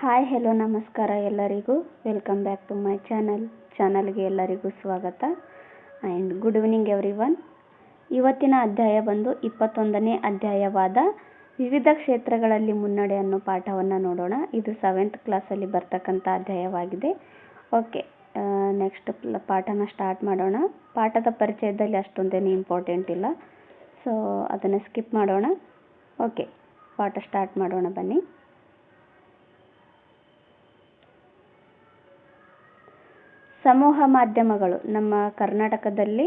Hi hello ನಮಸ್ಕಾರ ಎಲ್ಲರಿಗೂ. Welcome back to my ಚಾನಲ್ಗೆ ಎಲ್ಲರಿಗೂ ಸ್ವಾಗತ ಆ್ಯಂಡ್ ಗುಡ್ ಈವ್ನಿಂಗ್ ಎವ್ರಿವನ್. ಇವತ್ತಿನ ಅಧ್ಯಾಯ ಬಂದು 21ನೇ ಅಧ್ಯಾಯವಾದ ವಿವಿಧ ಕ್ಷೇತ್ರಗಳಲ್ಲಿ ಮುನ್ನಡೆ ಅನ್ನೋ ಪಾಠವನ್ನು ನೋಡೋಣ. ಇದು 7th ಕ್ಲಾಸಲ್ಲಿ ಬರ್ತಕ್ಕಂಥ ಅಧ್ಯಾಯವಾಗಿದೆ. ಓಕೆ, ನೆಕ್ಸ್ಟ್ ಪಾಠನ ಸ್ಟಾರ್ಟ್ ಮಾಡೋಣ. ಪಾಠದ ಪರಿಚಯದಲ್ಲಿ ಅಷ್ಟೊಂದೇನು ಇಂಪಾರ್ಟೆಂಟ್ ಇಲ್ಲ, ಸೊ ಅದನ್ನು ಸ್ಕಿಪ್ ಮಾಡೋಣ. ಓಕೆ, ಪಾಠ ಸ್ಟಾರ್ಟ್ ಮಾಡೋಣ ಬನ್ನಿ. ಸಮೂಹ ಮಾಧ್ಯಮಗಳು ನಮ್ಮ ಕರ್ನಾಟಕದಲ್ಲಿ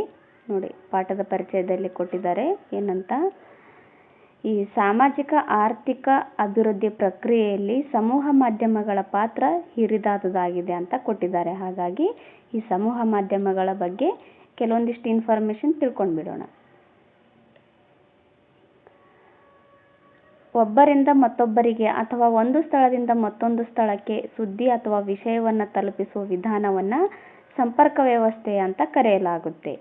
ನೋಡಿ ಪಾಠದ ಪರಿಚಯದಲ್ಲಿ ಕೊಟ್ಟಿದ್ದಾರೆ ಏನಂತ. ಈ ಸಾಮಾಜಿಕ ಆರ್ಥಿಕ ಅಭಿವೃದ್ಧಿ ಪ್ರಕ್ರಿಯೆಯಲ್ಲಿ ಸಮೂಹ ಮಾಧ್ಯಮಗಳ ಪಾತ್ರ ಹಿರಿದಾದುದಾಗಿದೆ ಅಂತ ಕೊಟ್ಟಿದ್ದಾರೆ. ಹಾಗಾಗಿ ಈ ಸಮೂಹ ಮಾಧ್ಯಮಗಳ ಬಗ್ಗೆ ಕೆಲವೊಂದಿಷ್ಟು ಇನ್ಫಾರ್ಮೇಷನ್ ತಿಳ್ಕೊಂಡ್ಬಿಡೋಣ. ಒಬ್ಬರಿಂದ ಮತ್ತೊಬ್ಬರಿಗೆ ಅಥವಾ ಒಂದು ಸ್ಥಳದಿಂದ ಮತ್ತೊಂದು ಸ್ಥಳಕ್ಕೆ ಸುದ್ದಿ ಅಥವಾ ವಿಷಯವನ್ನು ತಲುಪಿಸುವ ವಿಧಾನವನ್ನು ಸಂಪರ್ಕ ವ್ಯವಸ್ಥೆ ಅಂತ ಕರೆಯಲಾಗುತ್ತೆ.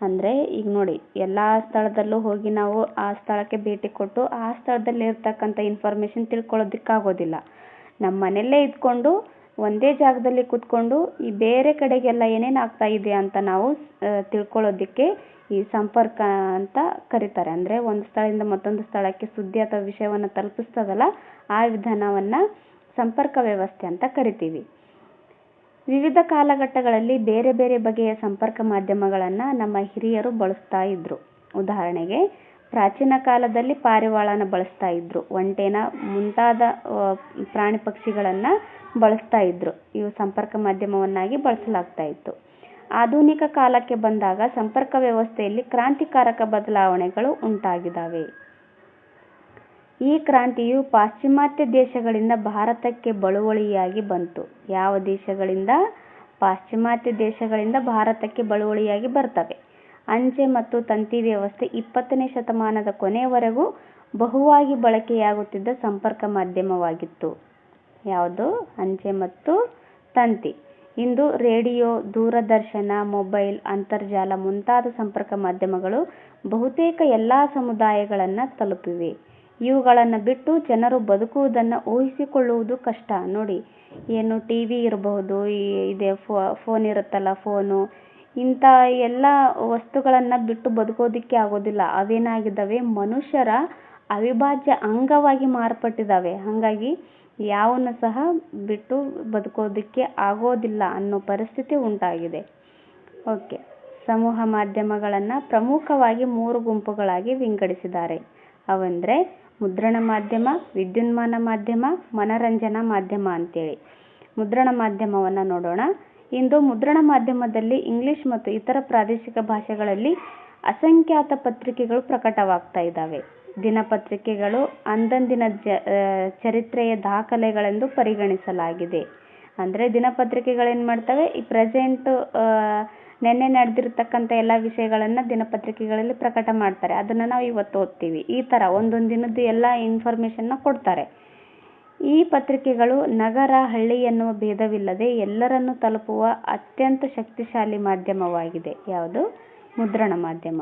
ಅಂದರೆ ಈಗ ನೋಡಿ, ಎಲ್ಲ ಸ್ಥಳದಲ್ಲೂ ಹೋಗಿ ನಾವು ಆ ಸ್ಥಳಕ್ಕೆ ಭೇಟಿ ಕೊಟ್ಟು ಆ ಸ್ಥಳದಲ್ಲಿ ಇರ್ತಕ್ಕಂಥ ಇನ್ಫಾರ್ಮೇಷನ್ ತಿಳ್ಕೊಳ್ಳೋದಕ್ಕಾಗೋದಿಲ್ಲ. ನಮ್ಮ ಮನೆಯಲ್ಲೇ ಇದ್ಕೊಂಡು ಒಂದೇ ಜಾಗದಲ್ಲಿ ಕೂತ್ಕೊಂಡು ಈ ಬೇರೆ ಕಡೆಗೆಲ್ಲ ಏನೇನು ಆಗ್ತಾ ಇದೆ ಅಂತ ನಾವು ತಿಳ್ಕೊಳ್ಳೋದಕ್ಕೆ ಈ ಸಂಪರ್ಕ ಅಂತ ಕರೀತಾರೆ. ಅಂದರೆ ಒಂದು ಸ್ಥಳದಿಂದ ಮತ್ತೊಂದು ಸ್ಥಳಕ್ಕೆ ಸುದ್ದಿ ಅಥವಾ ವಿಷಯವನ್ನು ತಲುಪಿಸ್ತದಲ್ಲ, ಆ ವಿಧಾನವನ್ನು ಸಂಪರ್ಕ ವ್ಯವಸ್ಥೆ ಅಂತ ಕರಿತೀವಿ. ವಿವಿಧ ಕಾಲಘಟ್ಟಗಳಲ್ಲಿ ಬೇರೆ ಬೇರೆ ಬಗೆಯ ಸಂಪರ್ಕ ಮಾಧ್ಯಮಗಳನ್ನು ನಮ್ಮ ಹಿರಿಯರು ಬಳಸ್ತಾ ಇದ್ರು. ಉದಾಹರಣೆಗೆ ಪ್ರಾಚೀನ ಕಾಲದಲ್ಲಿ ಪಾರಿವಾಳನ ಬಳಸ್ತಾ ಇದ್ರು, ಒಂಟೆನ ಮುಂತಾದ ಪ್ರಾಣಿ ಪಕ್ಷಿಗಳನ್ನು ಬಳಸ್ತಾ ಇದ್ರು. ಇವು ಸಂಪರ್ಕ ಮಾಧ್ಯಮವನ್ನಾಗಿ ಬಳಸಲಾಗ್ತಾ ಇತ್ತು. ಆಧುನಿಕ ಕಾಲಕ್ಕೆ ಬಂದಾಗ ಸಂಪರ್ಕ ವ್ಯವಸ್ಥೆಯಲ್ಲಿ ಕ್ರಾಂತಿಕಾರಕ ಬದಲಾವಣೆಗಳು ಉಂಟಾಗಿದ್ದಾವೆ. ಈ ಕ್ರಾಂತಿಯು ಪಾಶ್ಚಿಮಾತ್ಯ ದೇಶಗಳಿಂದ ಭಾರತಕ್ಕೆ ಬಳುವಳಿಯಾಗಿ ಬಂತು. ಯಾವ ದೇಶಗಳಿಂದ? ಪಾಶ್ಚಿಮಾತ್ಯ ದೇಶಗಳಿಂದ ಭಾರತಕ್ಕೆ ಬಳುವಳಿಯಾಗಿ ಬರ್ತವೆ. ಅಂಚೆ ಮತ್ತು ತಂತಿ ವ್ಯವಸ್ಥೆ 20ನೇ ಶತಮಾನದ ಕೊನೆಯವರೆಗೂ ಬಹುವಾಗಿ ಬಳಕೆಯಾಗುತ್ತಿದ್ದ ಸಂಪರ್ಕ ಮಾಧ್ಯಮವಾಗಿತ್ತು. ಯಾವುದು? ಅಂಚೆ ಮತ್ತು ತಂತಿ. ಇಂದು ರೇಡಿಯೋ, ದೂರದರ್ಶನ, ಮೊಬೈಲ್, ಅಂತರ್ಜಾಲ ಮುಂತಾದ ಸಂಪರ್ಕ ಮಾಧ್ಯಮಗಳು ಬಹುತೇಕ ಎಲ್ಲ ಸಮುದಾಯಗಳನ್ನು ತಲುಪಿವೆ. ಇವುಗಳನ್ನು ಬಿಟ್ಟು ಜನರು ಬದುಕುವುದನ್ನು ಊಹಿಸಿಕೊಳ್ಳುವುದು ಕಷ್ಟ. ನೋಡಿ, ಏನು ಟಿವಿ ಇರಬಹುದು, ಇದೆ ಫೋನ್ ಇರುತ್ತಲ್ಲ, ಫೋನು, ಇಂಥ ಎಲ್ಲ ವಸ್ತುಗಳನ್ನು ಬಿಟ್ಟು ಬದುಕೋದಿಕ್ಕೆ ಆಗೋದಿಲ್ಲ. ಅವೇನಾಗಿದ್ದಾವೆ? ಮನುಷ್ಯರ ಅವಿಭಾಜ್ಯ ಅಂಗವಾಗಿ ಮಾರ್ಪಟ್ಟಿದ್ದಾವೆ. ಹಾಗಾಗಿ ಯಾವನ್ನು ಸಹ ಬಿಟ್ಟು ಬದುಕೋದಕ್ಕೆ ಆಗೋದಿಲ್ಲ ಅನ್ನೋ ಪರಿಸ್ಥಿತಿ ಉಂಟಾಗಿದೆ. ಓಕೆ, ಸಮೂಹ ಮಾಧ್ಯಮಗಳನ್ನು ಪ್ರಮುಖವಾಗಿ 3 ಗುಂಪುಗಳಾಗಿ ವಿಂಗಡಿಸಿದ್ದಾರೆ. ಅವೆಂದರೆ ಮುದ್ರಣ ಮಾಧ್ಯಮ, ವಿದ್ಯುನ್ಮಾನ ಮಾಧ್ಯಮ, ಮನರಂಜನಾ ಮಾಧ್ಯಮ ಅಂತೇಳಿ. ಮುದ್ರಣ ಮಾಧ್ಯಮವನ್ನು ನೋಡೋಣ. ಇಂದು ಮುದ್ರಣ ಮಾಧ್ಯಮದಲ್ಲಿ ಇಂಗ್ಲಿಷ್ ಮತ್ತು ಇತರ ಪ್ರಾದೇಶಿಕ ಭಾಷೆಗಳಲ್ಲಿ ಅಸಂಖ್ಯಾತ ಪತ್ರಿಕೆಗಳು ಪ್ರಕಟವಾಗ್ತಾ ಇದ್ದಾವೆ. ದಿನಪತ್ರಿಕೆಗಳು ಅಂದಂದಿನ ಚರಿತ್ರೆಯ ದಾಖಲೆಗಳೆಂದು ಪರಿಗಣಿಸಲಾಗಿದೆ. ಅಂದರೆ ದಿನಪತ್ರಿಕೆಗಳೇನು ಮಾಡ್ತವೆ? ಈ ಪ್ರೆಸೆಂಟ್ ನೆನ್ನೆ ನಡೆದಿರ್ತಕ್ಕಂಥ ಎಲ್ಲ ವಿಷಯಗಳನ್ನು ದಿನಪತ್ರಿಕೆಗಳಲ್ಲಿ ಪ್ರಕಟ ಮಾಡ್ತಾರೆ. ಅದನ್ನು ನಾವು ಇವತ್ತು ಓದ್ತೀವಿ. ಈ ಥರ ಒಂದೊಂದು ದಿನದ್ದು ಎಲ್ಲ ಇನ್ಫಾರ್ಮೇಷನ್ನ ಕೊಡ್ತಾರೆ. ಈ ಪತ್ರಿಕೆಗಳು ನಗರ ಹಳ್ಳಿ ಎನ್ನುವ ಭೇದವಿಲ್ಲದೆ ಎಲ್ಲರನ್ನು ತಲುಪುವ ಅತ್ಯಂತ ಶಕ್ತಿಶಾಲಿ ಮಾಧ್ಯಮವಾಗಿದೆ. ಯಾವುದು? ಮುದ್ರಣ ಮಾಧ್ಯಮ.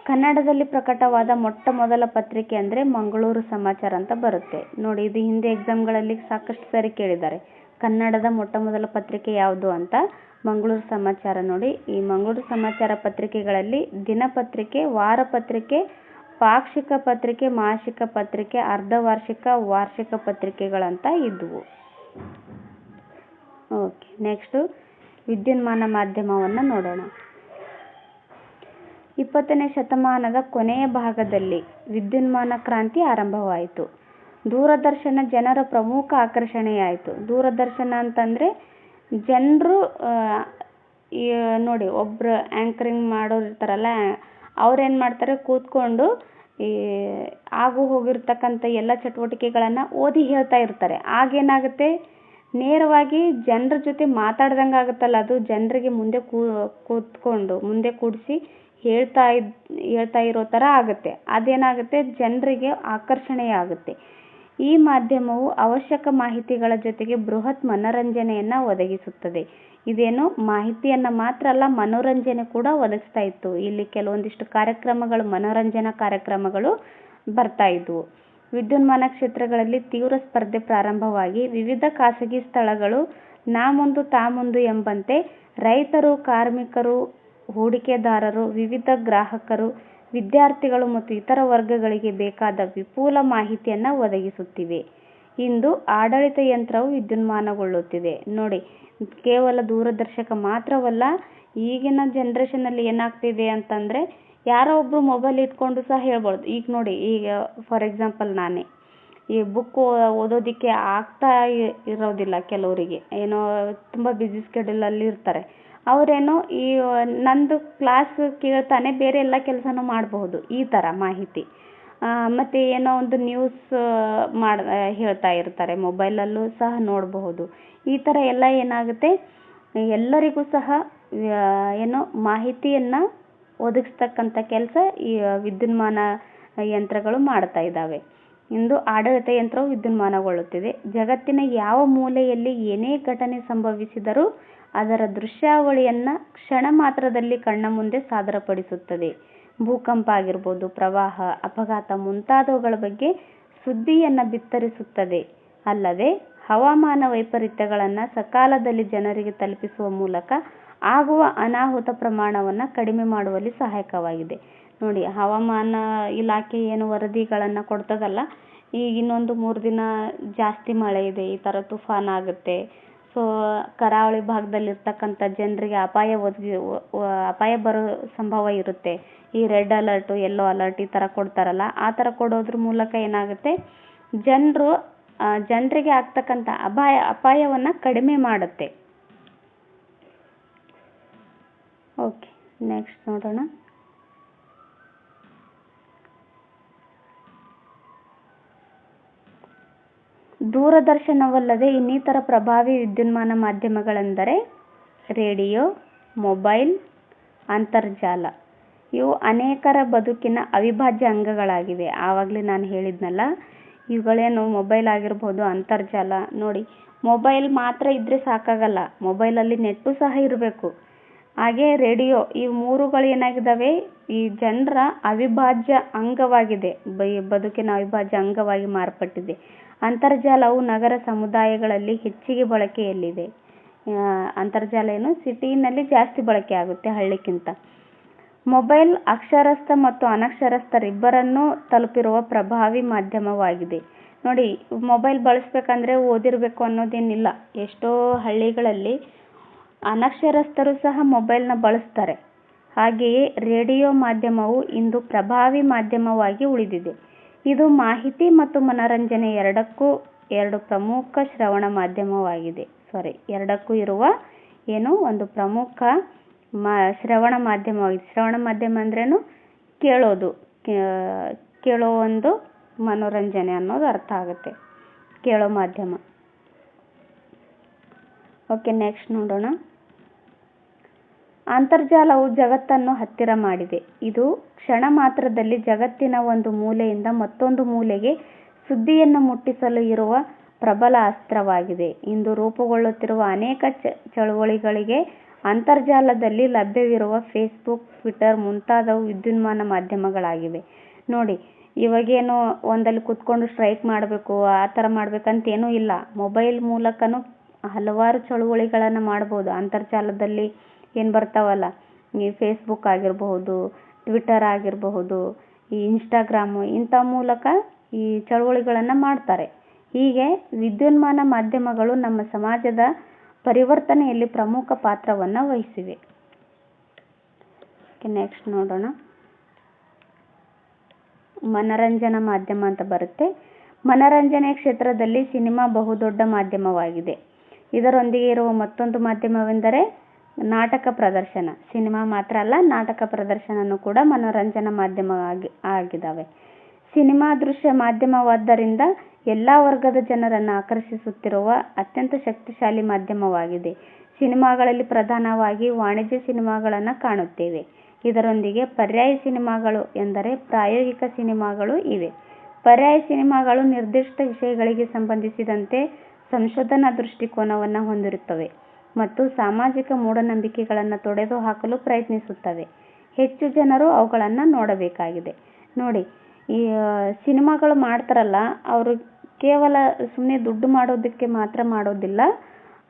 ಕನ್ನಡದಲ್ಲಿ ಪ್ರಕಟವಾದ ಮೊಟ್ಟ ಮೊದಲ ಪತ್ರಿಕೆ ಅಂದರೆ ಮಂಗಳೂರು ಸಮಾಚಾರ ಅಂತ ಬರುತ್ತೆ. ನೋಡಿ, ಇದು ಹಿಂದೆ ಎಕ್ಸಾಮ್ಗಳಲ್ಲಿ ಸಾಕಷ್ಟು ಸಾರಿ ಕೇಳಿದ್ದಾರೆ. ಕನ್ನಡದ ಮೊಟ್ಟ ಮೊದಲ ಪತ್ರಿಕೆ ಯಾವುದು ಅಂತ. ಮಂಗಳೂರು ಸಮಾಚಾರ. ನೋಡಿ, ಈ ಮಂಗಳೂರು ಸಮಾಚಾರ ಪತ್ರಿಕೆಗಳಲ್ಲಿ ದಿನಪತ್ರಿಕೆ, ವಾರಪತ್ರಿಕೆ, ಪಾಕ್ಷಿಕ ಪತ್ರಿಕೆ, ಮಾಸಿಕ ಪತ್ರಿಕೆ, ಅರ್ಧವಾರ್ಷಿಕ, ವಾರ್ಷಿಕ ಪತ್ರಿಕೆಗಳಂತ ಇದ್ವು. ಓಕೆ, ನೆಕ್ಸ್ಟು ವಿದ್ಯುನ್ಮಾನ ಮಾಧ್ಯಮವನ್ನು ನೋಡೋಣ. 20ನೇ ಶತಮಾನದ ಕೊನೆಯ ಭಾಗದಲ್ಲಿ ವಿದ್ಯುನ್ಮಾನ ಕ್ರಾಂತಿ ಆರಂಭವಾಯಿತು. ದೂರದರ್ಶನ ಜನರ ಪ್ರಮುಖ ಆಕರ್ಷಣೆಯಾಯಿತು. ದೂರದರ್ಶನ ಅಂತಂದರೆ ಜನರು ನೋಡಿ, ಒಬ್ಬರು ಆ್ಯಂಕರಿಂಗ್ ಮಾಡೋರು ಇರ್ತಾರಲ್ಲ, ಅವ್ರೇನು ಮಾಡ್ತಾರೆ? ಕೂತ್ಕೊಂಡು ಈ ಆಗು ಹೋಗಿರ್ತಕ್ಕಂಥ ಎಲ್ಲ ಚಟುವಟಿಕೆಗಳನ್ನು ಓದಿ ಹೇಳ್ತಾ ಇರ್ತಾರೆ. ಆಗೇನಾಗುತ್ತೆ? ನೇರವಾಗಿ ಜನರ ಜೊತೆ ಮಾತಾಡ್ದಂಗೆ ಆಗುತ್ತಲ್ಲ, ಅದು ಜನರಿಗೆ ಮುಂದೆ ಕೂತ್ಕೊಂಡು ಮುಂದೆ ಕೂಡಿಸಿ ಹೇಳ್ತಾ ಇರೋ ಥರ ಆಗುತ್ತೆ. ಅದೇನಾಗುತ್ತೆ? ಜನರಿಗೆ ಆಕರ್ಷಣೆಯಾಗುತ್ತೆ. ಈ ಮಾಧ್ಯಮವು ಅವಶ್ಯಕ ಮಾಹಿತಿಗಳ ಜೊತೆಗೆ ಬೃಹತ್ ಮನರಂಜನೆಯನ್ನು ಒದಗಿಸುತ್ತದೆ. ಇದೇನು ಮಾಹಿತಿಯನ್ನು ಮಾತ್ರ ಅಲ್ಲ, ಮನೋರಂಜನೆ ಕೂಡ ಒದಗಿಸ್ತಾ ಇತ್ತು. ಇಲ್ಲಿ ಕೆಲವೊಂದಿಷ್ಟು ಕಾರ್ಯಕ್ರಮಗಳು, ಮನೋರಂಜನಾ ಕಾರ್ಯಕ್ರಮಗಳು ಬರ್ತಾ ಇದ್ವು. ವಿದ್ಯುನ್ಮಾನ ಕ್ಷೇತ್ರಗಳಲ್ಲಿ ತೀವ್ರ ಸ್ಪರ್ಧೆ ಪ್ರಾರಂಭವಾಗಿ ವಿವಿಧ ಖಾಸಗಿ ಸ್ಥಳಗಳು ನಾ ಮುಂದು ತಾ ಮುಂದು ಎಂಬಂತೆ ರೈತರು, ಕಾರ್ಮಿಕರು, ಹೂಡಿಕೆದಾರರು, ವಿವಿಧ ಗ್ರಾಹಕರು, ವಿದ್ಯಾರ್ಥಿಗಳು ಮತ್ತು ಇತರ ವರ್ಗಗಳಿಗೆ ಬೇಕಾದ ವಿಪುಲ ಮಾಹಿತಿಯನ್ನು ಒದಗಿಸುತ್ತಿವೆ. ಇಂದು ಆಡಳಿತ ಯಂತ್ರವು ವಿದ್ಯುನ್ಮಾನಗೊಳ್ಳುತ್ತಿದೆ. ನೋಡಿ, ಕೇವಲ ದೂರದರ್ಶಕ ಮಾತ್ರವಲ್ಲ, ಈಗಿನ ಜನ್ರೇಷನಲ್ಲಿ ಏನಾಗ್ತಿದೆ ಅಂತಂದರೆ ಯಾರೋ ಒಬ್ಬರು ಮೊಬೈಲ್ ಇಟ್ಕೊಂಡು ಸಹ ಹೇಳ್ಬೋದು. ಈಗ ನೋಡಿ, ಈಗ ಫಾರ್ ಎಕ್ಸಾಂಪಲ್ ನಾನೇ ಈ ಬುಕ್ ಓದೋದಕ್ಕೆ ಆಗ್ತಾ ಇರೋದಿಲ್ಲ ಕೆಲವರಿಗೆ, ಏನೋ ತುಂಬ ಬ್ಯುಸಿ ಸ್ಕೆಡ್ಯೂಲಲ್ಲಿ ಇರ್ತಾರೆ. ಅವರೇನೋ ಈ ನಂದು ಕ್ಲಾಸ್ ಕೇಳ್ತಾನೆ ಬೇರೆ ಎಲ್ಲ ಕೆಲಸನೂ ಮಾಡಬಹುದು, ಈ ಥರ ಮಾಹಿತಿ. ಮತ್ತು ಏನೋ ಒಂದು ನ್ಯೂಸ್ ಹೇಳ್ತಾ ಇರ್ತಾರೆ, ಮೊಬೈಲಲ್ಲೂ ಸಹ ನೋಡಬಹುದು. ಈ ಥರ ಎಲ್ಲ ಏನಾಗುತ್ತೆ, ಎಲ್ಲರಿಗೂ ಸಹ ಏನೋ ಮಾಹಿತಿಯನ್ನು ಒದಗಿಸ್ತಕ್ಕಂಥ ಕೆಲಸ ಈ ವಿದ್ಯುನ್ಮಾನ ಯಂತ್ರಗಳು ಮಾಡ್ತಾ ಇದ್ದಾವೆ. ಇಂದು ಆಡಳಿತ ಯಂತ್ರವು ವಿದ್ಯುನ್ಮಾನಗೊಳ್ಳುತ್ತಿದೆ. ಜಗತ್ತಿನ ಯಾವ ಮೂಲೆಯಲ್ಲಿ ಏನೇ ಘಟನೆ ಸಂಭವಿಸಿದರೂ ಅದರ ದೃಶ್ಯಾವಳಿಯನ್ನು ಕ್ಷಣ ಮಾತ್ರದಲ್ಲಿ ಕಣ್ಣ ಮುಂದೆ ಸಾದರಪಡಿಸುತ್ತದೆ. ಭೂಕಂಪ ಆಗಿರ್ಬೋದು, ಪ್ರವಾಹ, ಅಪಘಾತ ಮುಂತಾದವುಗಳ ಬಗ್ಗೆ ಸುದ್ದಿಯನ್ನು ಬಿತ್ತರಿಸುತ್ತದೆ. ಅಲ್ಲದೆ ಹವಾಮಾನ ವೈಪರೀತ್ಯಗಳನ್ನು ಸಕಾಲದಲ್ಲಿ ಜನರಿಗೆ ತಲುಪಿಸುವ ಮೂಲಕ ಆಗುವ ಅನಾಹುತ ಪ್ರಮಾಣವನ್ನು ಕಡಿಮೆ ಮಾಡುವಲ್ಲಿ ಸಹಾಯಕವಾಗಿದೆ. ನೋಡಿ, ಹವಾಮಾನ ಇಲಾಖೆ ಏನು ವರದಿಗಳನ್ನು ಕೊಡ್ತದಲ್ಲ, ಈಗ ಇನ್ನೊಂದು 3 ದಿನ ಜಾಸ್ತಿ ಮಳೆ ಇದೆ, ಈ ಥರ ತುಫಾನ್ ಆಗುತ್ತೆ, ಸೊ ಕರಾವಳಿ ಭಾಗದಲ್ಲಿರ್ತಕ್ಕಂಥ ಜನರಿಗೆ ಅಪಾಯ ಬರೋ ಸಂಭವ ಇರುತ್ತೆ. ಈ ರೆಡ್ ಅಲರ್ಟು, ಯೆಲ್ಲೋ ಅಲರ್ಟ್ ಈ ಥರ ಕೊಡ್ತಾರಲ್ಲ, ಆ ಥರ ಕೊಡೋದ್ರ ಮೂಲಕ ಏನಾಗುತ್ತೆ, ಜನರಿಗೆ ಆಗ್ತಕ್ಕಂಥ ಅಪಾಯವನ್ನು ಕಡಿಮೆ ಮಾಡುತ್ತೆ. ಓಕೆ, ನೆಕ್ಸ್ಟ್ ನೋಡೋಣ. ದೂರದರ್ಶನವಲ್ಲದೆ ಇನ್ನಿತರ ಪ್ರಭಾವಿ ವಿದ್ಯುನ್ಮಾನ ಮಾಧ್ಯಮಗಳೆಂದರೆ ರೇಡಿಯೋ, ಮೊಬೈಲ್, ಅಂತರ್ಜಾಲ. ಇವು ಅನೇಕರ ಬದುಕಿನ ಅವಿಭಾಜ್ಯ ಅಂಗಗಳಾಗಿವೆ. ಆವಾಗಲೇ ನಾನು ಹೇಳಿದ್ನಲ್ಲ, ಇವುಗಳೇನು ಮೊಬೈಲ್ ಆಗಿರ್ಬೋದು, ಅಂತರ್ಜಾಲ. ನೋಡಿ, ಮೊಬೈಲ್ ಮಾತ್ರ ಇದ್ದರೆ ಸಾಕಾಗಲ್ಲ, ಮೊಬೈಲಲ್ಲಿ ನೆಟ್ಟು ಸಹ ಇರಬೇಕು. ಹಾಗೆ ರೇಡಿಯೋ, ಈ ಮೂರುಗಳು ಏನಾಗಿದ್ದಾವೆ, ಈ ಜನರ ಅವಿಭಾಜ್ಯ ಅಂಗವಾಗಿದೆ, ಬದುಕಿನ ಅವಿಭಾಜ್ಯ ಅಂಗವಾಗಿ ಮಾರ್ಪಟ್ಟಿದೆ. ಅಂತರ್ಜಾಲವು ನಗರ ಸಮುದಾಯಗಳಲ್ಲಿ ಹೆಚ್ಚಿಗೆ ಬಳಕೆಯಲ್ಲಿದೆ. ಅಂತರ್ಜಾಲ ಏನು ಸಿಟಿನಲ್ಲಿ ಜಾಸ್ತಿ ಬಳಕೆ ಆಗುತ್ತೆ ಹಳ್ಳಿಕ್ಕಿಂತ. ಮೊಬೈಲ್ ಅಕ್ಷರಸ್ಥ ಮತ್ತು ಅನಕ್ಷರಸ್ಥರಿಬ್ಬರನ್ನೂ ತಲುಪಿರುವ ಪ್ರಭಾವಿ ಮಾಧ್ಯಮವಾಗಿದೆ. ನೋಡಿ, ಮೊಬೈಲ್ ಬಳಸಬೇಕಂದ್ರೆ ಓದಿರಬೇಕು ಅನ್ನೋದೇನಿಲ್ಲ. ಎಷ್ಟೋ ಹಳ್ಳಿಗಳಲ್ಲಿ ಅನಕ್ಷರಸ್ಥರು ಸಹ ಮೊಬೈಲ್ನ ಬಳಸ್ತಾರೆ. ಹಾಗೆಯೇ ರೇಡಿಯೋ ಮಾಧ್ಯಮವು ಇಂದು ಪ್ರಭಾವಿ ಮಾಧ್ಯಮವಾಗಿ ಉಳಿದಿದೆ. ಇದು ಮಾಹಿತಿ ಮತ್ತು ಮನರಂಜನೆ ಎರಡಕ್ಕೂ ಪ್ರಮುಖ ಶ್ರವಣ ಮಾಧ್ಯಮವಾಗಿದೆ. ಎರಡಕ್ಕೂ ಇರುವ ಒಂದು ಪ್ರಮುಖ ಶ್ರವಣ ಮಾಧ್ಯಮವಾಗಿದೆ. ಶ್ರವಣ ಮಾಧ್ಯಮ ಅಂದ್ರೇನು, ಕೇಳೋ ಒಂದು ಮನೋರಂಜನೆ ಅನ್ನೋದು ಅರ್ಥ ಆಗುತ್ತೆ, ಕೇಳೋ ಮಾಧ್ಯಮ. ಓಕೆ, ನೆಕ್ಸ್ಟ್ ನೋಡೋಣ. ಅಂತರ್ಜಾಲವು ಜಗತ್ತನ್ನು ಹತ್ತಿರ ಮಾಡಿದೆ. ಇದು ಕ್ಷಣ ಮಾತ್ರದಲ್ಲಿ ಜಗತ್ತಿನ ಒಂದು ಮೂಲೆಯಿಂದ ಮತ್ತೊಂದು ಮೂಲೆಗೆ ಸುದ್ದಿಯನ್ನು ಮುಟ್ಟಿಸಲು ಇರುವ ಪ್ರಬಲ ಅಸ್ತ್ರವಾಗಿದೆ. ಇಂದು ರೂಪುಗೊಳ್ಳುತ್ತಿರುವ ಅನೇಕ ಚಳುವಳಿಗಳಿಗೆ ಅಂತರ್ಜಾಲದಲ್ಲಿ ಲಭ್ಯವಿರುವ ಫೇಸ್ಬುಕ್, ಟ್ವಿಟರ್ ಮುಂತಾದವು ವಿದ್ಯುನ್ಮಾನ ಮಾಧ್ಯಮಗಳಾಗಿವೆ. ನೋಡಿ, ಇವಾಗೇನು ಒಂದಲ್ಲಿ ಕೂತ್ಕೊಂಡು ಸ್ಟ್ರೈಕ್ ಮಾಡಬೇಕು, ಆ ಥರ ಮಾಡ್ಬೇಕಂತೇನೂ ಇಲ್ಲ. ಮೊಬೈಲ್ ಮೂಲಕನೂ ಹಲವಾರು ಚಳುವಳಿಗಳನ್ನು ಮಾಡ್ಬೋದು. ಅಂತರ್ಜಾಲದಲ್ಲಿ ಏನು ಬರ್ತಾವಲ್ಲ, ಈ ಫೇಸ್ಬುಕ್ ಆಗಿರಬಹುದು, ಟ್ವಿಟರ್ ಆಗಿರಬಹುದು, ಈ ಇನ್ಸ್ಟಾಗ್ರಾಮು, ಇಂಥ ಮೂಲಕ ಈ ಚಳುವಳಿಗಳನ್ನು ಮಾಡ್ತಾರೆ. ಹೀಗೆ ವಿದ್ಯುನ್ಮಾನ ಮಾಧ್ಯಮಗಳು ನಮ್ಮ ಸಮಾಜದ ಪರಿವರ್ತನೆಯಲ್ಲಿ ಪ್ರಮುಖ ಪಾತ್ರವನ್ನು ವಹಿಸಿವೆ. ನೆಕ್ಸ್ಟ್ ನೋಡೋಣ. ಮನರಂಜನಾ ಮಾಧ್ಯಮ ಅಂತ ಬರುತ್ತೆ. ಮನರಂಜನೆ ಕ್ಷೇತ್ರದಲ್ಲಿ ಸಿನಿಮಾ ಬಹುದೊಡ್ಡ ಮಾಧ್ಯಮವಾಗಿದೆ. ಇದರೊಂದಿಗೆ ಇರುವ ಮತ್ತೊಂದು ಮಾಧ್ಯಮವೆಂದರೆ ನಾಟಕ ಪ್ರದರ್ಶನ. ಸಿನಿಮಾ ಮಾತ್ರ ಅಲ್ಲ, ನಾಟಕ ಪ್ರದರ್ಶನನೂ ಕೂಡ ಮನೋರಂಜನಾ ಮಾಧ್ಯಮ ಆಗಿದ್ದಾವೆ. ಸಿನಿಮಾ ದೃಶ್ಯ ಮಾಧ್ಯಮವಾದ್ದರಿಂದ ಎಲ್ಲ ವರ್ಗದ ಜನರನ್ನು ಆಕರ್ಷಿಸುತ್ತಿರುವ ಅತ್ಯಂತ ಶಕ್ತಿಶಾಲಿ ಮಾಧ್ಯಮವಾಗಿದೆ. ಸಿನಿಮಾಗಳಲ್ಲಿ ಪ್ರಧಾನವಾಗಿ ವಾಣಿಜ್ಯ ಸಿನಿಮಾಗಳನ್ನು ಕಾಣುತ್ತೇವೆ. ಇದರೊಂದಿಗೆ ಪರ್ಯಾಯ ಸಿನಿಮಾಗಳು ಎಂದರೆ ಪ್ರಾಯೋಗಿಕ ಸಿನಿಮಾಗಳು ಇವೆ. ಪರ್ಯಾಯ ಸಿನಿಮಾಗಳು ನಿರ್ದಿಷ್ಟ ವಿಷಯಗಳಿಗೆ ಸಂಬಂಧಿಸಿದಂತೆ ಸಂಶೋಧನಾ ದೃಷ್ಟಿಕೋನವನ್ನು ಹೊಂದಿರುತ್ತವೆ ಮತ್ತು ಸಾಮಾಜಿಕ ಮೂಢನಂಬಿಕೆಗಳನ್ನು ತೊಡೆದುಹಾಕಲು ಪ್ರಯತ್ನಿಸುತ್ತವೆ. ಹೆಚ್ಚು ಜನರು ಅವುಗಳನ್ನು ನೋಡಬೇಕಾಗಿದೆ. ನೋಡಿ, ಈ ಸಿನಿಮಾಗಳು ಮಾಡ್ತಾರಲ್ಲ ಅವರು ಕೇವಲ ಸುಮ್ಮನೆ ದುಡ್ಡು ಮಾಡೋದಕ್ಕೆ ಮಾತ್ರ ಮಾಡೋದಿಲ್ಲ.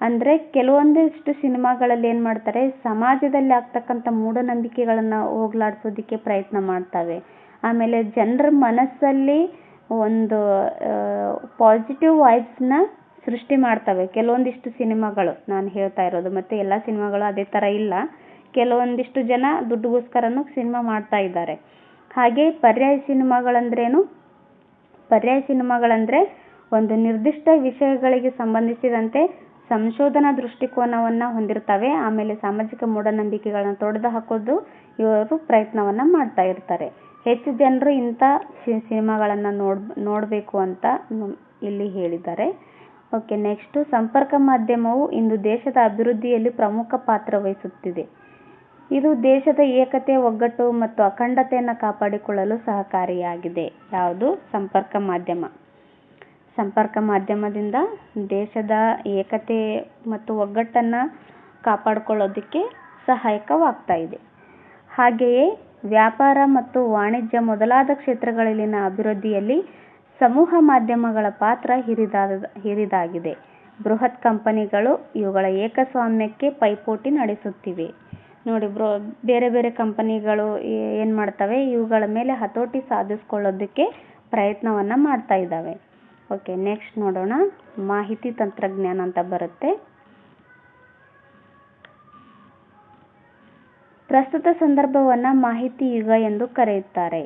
ಅಂದರೆ ಕೆಲವೊಂದಿಷ್ಟು ಸಿನಿಮಾಗಳಲ್ಲಿ ಏನು ಮಾಡ್ತಾರೆ, ಸಮಾಜದಲ್ಲಿ ಆಗ್ತಕ್ಕಂಥ ಮೂಢನಂಬಿಕೆಗಳನ್ನು ಹೋಗಲಾಡಿಸೋದಕ್ಕೆ ಪ್ರಯತ್ನ ಮಾಡ್ತವೆ. ಆಮೇಲೆ ಜನರ ಮನಸ್ಸಲ್ಲಿ ಒಂದು ಪಾಸಿಟಿವ್ ವೈಬ್ಸ್ನ ಸೃಷ್ಟಿ ಮಾಡ್ತವೆ ಕೆಲವೊಂದಿಷ್ಟು ಸಿನಿಮಾಗಳು, ನಾನು ಹೇಳ್ತಾ ಇರೋದು. ಮತ್ತು ಎಲ್ಲ ಸಿನಿಮಾಗಳು ಅದೇ ಥರ ಇಲ್ಲ, ಕೆಲವೊಂದಿಷ್ಟು ಜನ ದುಡ್ಡುಗೋಸ್ಕರನೂ ಸಿನಿಮಾ ಮಾಡ್ತಾ ಇದ್ದಾರೆ. ಹಾಗೆ ಪರ್ಯಾಯ ಸಿನಿಮಾಗಳಂದ್ರೇನು? ಪರ್ಯಾಯ ಸಿನಿಮಾಗಳಂದರೆ ಒಂದು ನಿರ್ದಿಷ್ಟ ವಿಷಯಗಳಿಗೆ ಸಂಬಂಧಿಸಿದಂತೆ ಸಂಶೋಧನಾ ದೃಷ್ಟಿಕೋನವನ್ನು ಹೊಂದಿರ್ತವೆ. ಆಮೇಲೆ ಸಾಮಾಜಿಕ ಮೂಢನಂಬಿಕೆಗಳನ್ನ ತೊಡೆದು ಹಾಕೋದು ಇವರು ಪ್ರಯತ್ನವನ್ನು ಮಾಡ್ತಾ ಇರ್ತಾರೆ. ಹೆಚ್ಚು ಜನರು ಇಂಥ ಸಿನಿಮಾಗಳನ್ನು ನೋಡಬೇಕು ಅಂತ ಇಲ್ಲಿ ಹೇಳಿದ್ದಾರೆ. ಓಕೆ, ನೆಕ್ಸ್ಟು ಸಂಪರ್ಕ ಮಾಧ್ಯಮವು ಇಂದು ದೇಶದ ಅಭಿವೃದ್ಧಿಯಲ್ಲಿ ಪ್ರಮುಖ ಪಾತ್ರ ವಹಿಸುತ್ತಿದೆ. ಇದು ದೇಶದ ಏಕತೆ, ಒಗ್ಗಟ್ಟು ಮತ್ತು ಅಖಂಡತೆಯನ್ನು ಕಾಪಾಡಿಕೊಳ್ಳಲು ಸಹಕಾರಿಯಾಗಿದೆ. ಯಾವುದು? ಸಂಪರ್ಕ ಮಾಧ್ಯಮ. ಸಂಪರ್ಕ ಮಾಧ್ಯಮದಿಂದ ದೇಶದ ಏಕತೆ ಮತ್ತು ಒಗ್ಗಟ್ಟನ್ನು ಕಾಪಾಡಿಕೊಳ್ಳೋದಕ್ಕೆ ಸಹಾಯಕವಾಗ್ತಾ ಇದೆ. ಹಾಗೆಯೇ ವ್ಯಾಪಾರ ಮತ್ತು ವಾಣಿಜ್ಯ ಮೊದಲಾದ ಕ್ಷೇತ್ರಗಳಲ್ಲಿನ ಅಭಿವೃದ್ಧಿಯಲ್ಲಿ ಸಮೂಹ ಮಾಧ್ಯಮಗಳ ಪಾತ್ರ ಹಿರಿದಾಗಿದೆ. ಬೃಹತ್ ಕಂಪನಿಗಳು ಇವುಗಳ ಏಕಸ್ವಾಮ್ಯಕ್ಕೆ ಪೈಪೋಟಿ ನಡೆಸುತ್ತಿವೆ. ನೋಡಿ ಬೇರೆ ಬೇರೆ ಕಂಪನಿಗಳು ಏನು ಮಾಡ್ತವೆ, ಇವುಗಳ ಮೇಲೆ ಹತೋಟಿ ಸಾಧಿಸ್ಕೊಳ್ಳೋದಕ್ಕೆ ಪ್ರಯತ್ನವನ್ನು ಮಾಡ್ತಾ ಇದ್ದಾವೆ. ಓಕೆ, ನೆಕ್ಸ್ಟ್ ನೋಡೋಣ. ಮಾಹಿತಿ ತಂತ್ರಜ್ಞಾನ ಅಂತ ಬರುತ್ತೆ. ಪ್ರಸ್ತುತ ಸಂದರ್ಭವನ್ನು ಮಾಹಿತಿ ಯುಗ ಎಂದು ಕರೆಯುತ್ತಾರೆ.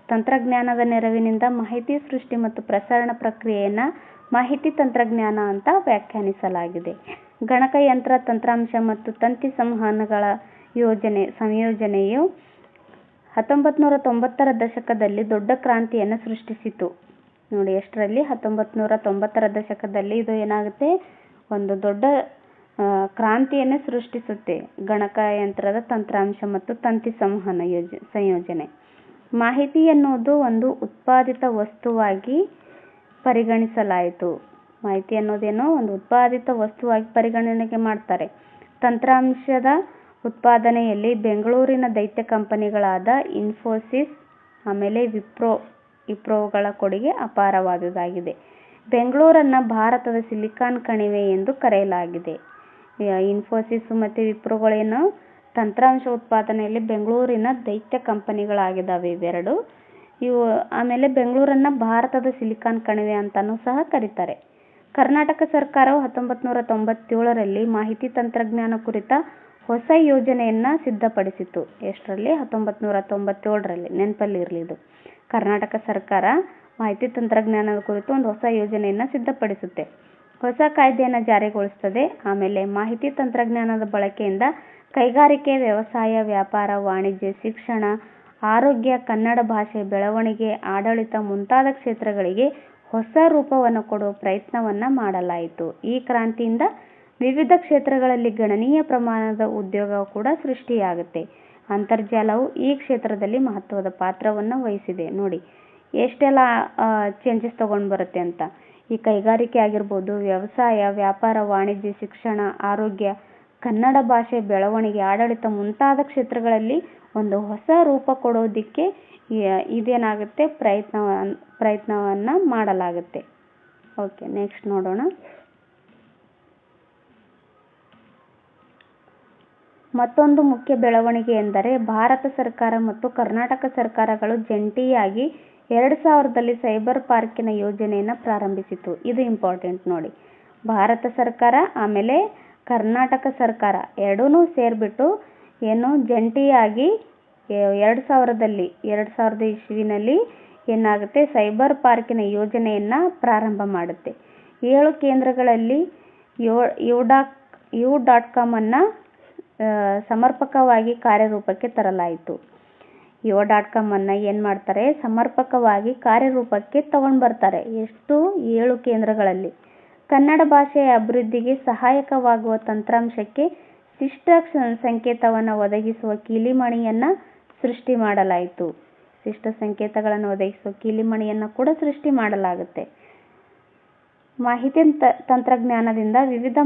ತಂತ್ರಜ್ಞಾನದ ನೆರವಿನಿಂದ ಮಾಹಿತಿ ಸೃಷ್ಟಿ ಮತ್ತು ಪ್ರಸರಣ ಪ್ರಕ್ರಿಯೆಯನ್ನು ಮಾಹಿತಿ ತಂತ್ರಜ್ಞಾನ ಅಂತ ವ್ಯಾಖ್ಯಾನಿಸಲಾಗಿದೆ. ಗಣಕಯಂತ್ರ, ತಂತ್ರಾಂಶ ಮತ್ತು ತಂತಿ ಸಂವಹನಗಳ ಸಂಯೋಜನೆಯು 1990ರ ದಶಕದಲ್ಲಿ ದೊಡ್ಡ ಕ್ರಾಂತಿಯನ್ನು ಸೃಷ್ಟಿಸಿತು. ನೋಡಿ ಎಷ್ಟರಲ್ಲಿ? 1990ರ ದಶಕದಲ್ಲಿ ಇದು ಏನಾಗುತ್ತೆ, ಒಂದು ದೊಡ್ಡ ಕ್ರಾಂತಿಯನ್ನು ಸೃಷ್ಟಿಸುತ್ತೆ. ಗಣಕಯಂತ್ರದ ತಂತ್ರಾಂಶ ಮತ್ತು ತಂತಿ ಸಂವಹನ ಸಂಯೋಜನೆ. ಮಾಹಿತಿ ಎನ್ನುವುದು ಒಂದು ಉತ್ಪಾದಿತ ವಸ್ತುವಾಗಿ ಪರಿಗಣಿಸಲಾಯಿತು. ಮಾಹಿತಿ ಅನ್ನೋದೇನೋ ಒಂದು ಉತ್ಪಾದಿತ ವಸ್ತುವಾಗಿ ಪರಿಗಣನೆ ಮಾಡ್ತಾರೆ. ತಂತ್ರಾಂಶದ ಉತ್ಪಾದನೆಯಲ್ಲಿ ಬೆಂಗಳೂರಿನ ದೈತ್ಯ ಕಂಪನಿಗಳಾದ ಇನ್ಫೋಸಿಸ್ ಆಮೇಲೆ ವಿಪ್ರೋಗಳ ಕೊಡುಗೆ ಅಪಾರವಾದುದಾಗಿದೆ. ಬೆಂಗಳೂರನ್ನು ಭಾರತದ ಸಿಲಿಕಾನ್ ಕಣಿವೆ ಎಂದು ಕರೆಯಲಾಗಿದೆ. ಇನ್ಫೋಸಿಸ್ ಮತ್ತು ವಿಪ್ರೋಗಳೇನು ತಂತ್ರಾಂಶ ಉತ್ಪಾದನೆಯಲ್ಲಿ ಬೆಂಗಳೂರಿನ ದೈತ್ಯ ಕಂಪನಿಗಳಾಗಿದ್ದಾವೆ ಇವೆರಡು. ಇವು ಆಮೇಲೆ ಬೆಂಗಳೂರನ್ನು ಭಾರತದ ಸಿಲಿಕಾನ್ ಕಣಿವೆ ಅಂತಲೂ ಸಹ ಕರೀತಾರೆ. ಕರ್ನಾಟಕ ಸರ್ಕಾರವು 1997ರಲ್ಲಿ ಮಾಹಿತಿ ತಂತ್ರಜ್ಞಾನ ಕುರಿತ ಹೊಸ ಯೋಜನೆಯನ್ನು ಸಿದ್ಧಪಡಿಸಿತು. ಎಷ್ಟರಲ್ಲಿ? 1997ರಲ್ಲಿ. ನೆನಪಲ್ಲಿರಲಿ ಇದು. ಕರ್ನಾಟಕ ಸರ್ಕಾರ ಮಾಹಿತಿ ತಂತ್ರಜ್ಞಾನದ ಕುರಿತು ಒಂದು ಹೊಸ ಯೋಜನೆಯನ್ನು ಸಿದ್ಧಪಡಿಸುತ್ತೆ. ಹೊಸ ಕಾಯ್ದೆಯನ್ನು ಜಾರಿಗೊಳಿಸುತ್ತದೆ. ಆಮೇಲೆ ಮಾಹಿತಿ ತಂತ್ರಜ್ಞಾನದ ಬಳಕೆಯಿಂದ ಕೈಗಾರಿಕೆ, ವ್ಯವಸಾಯ, ವ್ಯಾಪಾರ, ವಾಣಿಜ್ಯ, ಶಿಕ್ಷಣ, ಆರೋಗ್ಯ, ಕನ್ನಡ ಭಾಷೆ ಬೆಳವಣಿಗೆ, ಆಡಳಿತ ಮುಂತಾದ ಕ್ಷೇತ್ರಗಳಿಗೆ ಹೊಸ ರೂಪವನ್ನು ಕೊಡುವ ಪ್ರಯತ್ನವನ್ನು ಮಾಡಲಾಯಿತು. ಈ ಕ್ರಾಂತಿಯಿಂದ ವಿವಿಧ ಕ್ಷೇತ್ರಗಳಲ್ಲಿ ಗಣನೀಯ ಪ್ರಮಾಣದ ಉದ್ಯೋಗ ಕೂಡ ಸೃಷ್ಟಿಯಾಗುತ್ತೆ. ಅಂತರ್ಜಾಲವು ಈ ಕ್ಷೇತ್ರದಲ್ಲಿ ಮಹತ್ವದ ಪಾತ್ರವನ್ನು ವಹಿಸಿದೆ. ನೋಡಿ ಎಷ್ಟೆಲ್ಲ ಚೇಂಜಸ್ ತಗೊಂಡು ಬರುತ್ತೆ ಅಂತ. ಈ ಕೈಗಾರಿಕೆ ಆಗಿರ್ಬೋದು, ವ್ಯವಸಾಯ, ವ್ಯಾಪಾರ, ವಾಣಿಜ್ಯ, ಶಿಕ್ಷಣ, ಆರೋಗ್ಯ, ಕನ್ನಡ ಭಾಷೆ ಬೆಳವಣಿಗೆ, ಆಡಳಿತ ಮುಂತಾದ ಕ್ಷೇತ್ರಗಳಲ್ಲಿ ಒಂದು ಹೊಸ ರೂಪ ಕೊಡೋದಕ್ಕೆ ಇದೇನಾಗುತ್ತೆ, ಪ್ರಯತ್ನವನ್ನು ಮಾಡಲಾಗುತ್ತೆ. ಓಕೆ, ನೆಕ್ಸ್ಟ್ ನೋಡೋಣ. ಮತ್ತೊಂದು ಮುಖ್ಯ ಬೆಳವಣಿಗೆ ಎಂದರೆ ಭಾರತ ಸರ್ಕಾರ ಮತ್ತು ಕರ್ನಾಟಕ ಸರ್ಕಾರಗಳು ಜಂಟಿಯಾಗಿ 2000ರಲ್ಲಿ ಸೈಬರ್ ಪಾರ್ಕಿನ ಯೋಜನೆಯನ್ನು ಪ್ರಾರಂಭಿಸಿತು. ಇದು ಇಂಪಾರ್ಟೆಂಟ್ ನೋಡಿ. ಭಾರತ ಸರ್ಕಾರ ಆಮೇಲೆ ಕರ್ನಾಟಕ ಸರ್ಕಾರ ಎರಡೂ ಸೇರಿಬಿಟ್ಟು ಏನು ಜಂಟಿಯಾಗಿ 2000 ಇಸ್ವಿನಲ್ಲಿ ಏನಾಗುತ್ತೆ, ಸೈಬರ್ ಪಾರ್ಕಿನ ಯೋಜನೆಯನ್ನು ಪ್ರಾರಂಭ ಮಾಡುತ್ತೆ. 7 ಕೇಂದ್ರಗಳಲ್ಲಿ u.com ಅನ್ನು ಸಮರ್ಪಕವಾಗಿ ಕಾರ್ಯರೂಪಕ್ಕೆ ತರಲಾಯಿತು. u.com ಅನ್ನು ಏನು ಮಾಡ್ತಾರೆ, ಸಮರ್ಪಕವಾಗಿ ಕಾರ್ಯರೂಪಕ್ಕೆ ತಗೊಂಡು ಬರ್ತಾರೆ. ಎಷ್ಟು? 7 ಕೇಂದ್ರಗಳಲ್ಲಿ. ಕನ್ನಡ ಭಾಷೆಯ ಅಭಿವೃದ್ಧಿಗೆ ಸಹಾಯಕವಾಗುವ ತಂತ್ರಾಂಶಕ್ಕೆ ಶಿಷ್ಟ ಸಂಕೇತವನ್ನು ಒದಗಿಸುವ ಕೀಲಿಮಣಿಯನ್ನು ಸೃಷ್ಟಿ ಮಾಡಲಾಯಿತು. ಶಿಷ್ಟ ಸಂಕೇತಗಳನ್ನು ಒದಗಿಸುವ ಕೀಲಿಮಣಿಯನ್ನು ಕೂಡ ಸೃಷ್ಟಿ ಮಾಡಲಾಗುತ್ತೆ. ಮಾಹಿತಿ ತಂತ್ರಜ್ಞಾನದಿಂದ ವಿವಿಧ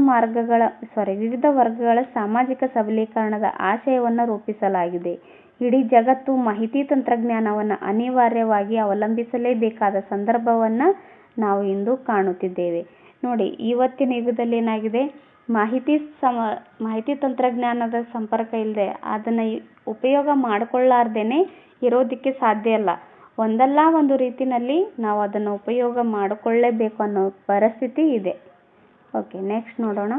ವರ್ಗಗಳ ಸಾಮಾಜಿಕ ಸಬಲೀಕರಣದ ಆಶಯವನ್ನು ರೂಪಿಸಲಾಗಿದೆ. ಇಡೀ ಜಗತ್ತು ಮಾಹಿತಿ ತಂತ್ರಜ್ಞಾನವನ್ನು ಅನಿವಾರ್ಯವಾಗಿ ಅವಲಂಬಿಸಲೇಬೇಕಾದ ಸಂದರ್ಭವನ್ನು ನಾವು ಇಂದು ಕಾಣುತ್ತಿದ್ದೇವೆ. ನೋಡಿ, ಇವತ್ತಿನ ಯುಗದಲ್ಲಿ ಏನಾಗಿದೆ, ಮಾಹಿತಿ ತಂತ್ರಜ್ಞಾನದ ಸಂಪರ್ಕ ಇಲ್ಲದೆ ಅದನ್ನು ಉಪಯೋಗ ಮಾಡಿಕೊಳ್ಳಾರ್ದೇನೆ ಇರೋದಕ್ಕೆ ಸಾಧ್ಯ ಇಲ್ಲ. ಒಂದಲ್ಲ ಒಂದು ರೀತಿಯಲ್ಲಿ ನಾವು ಅದನ್ನು ಉಪಯೋಗ ಮಾಡಿಕೊಳ್ಳೇಬೇಕು ಅನ್ನೋ ಪರಿಸ್ಥಿತಿ ಇದೆ. ಓಕೆ, ನೆಕ್ಸ್ಟ್ ನೋಡೋಣ.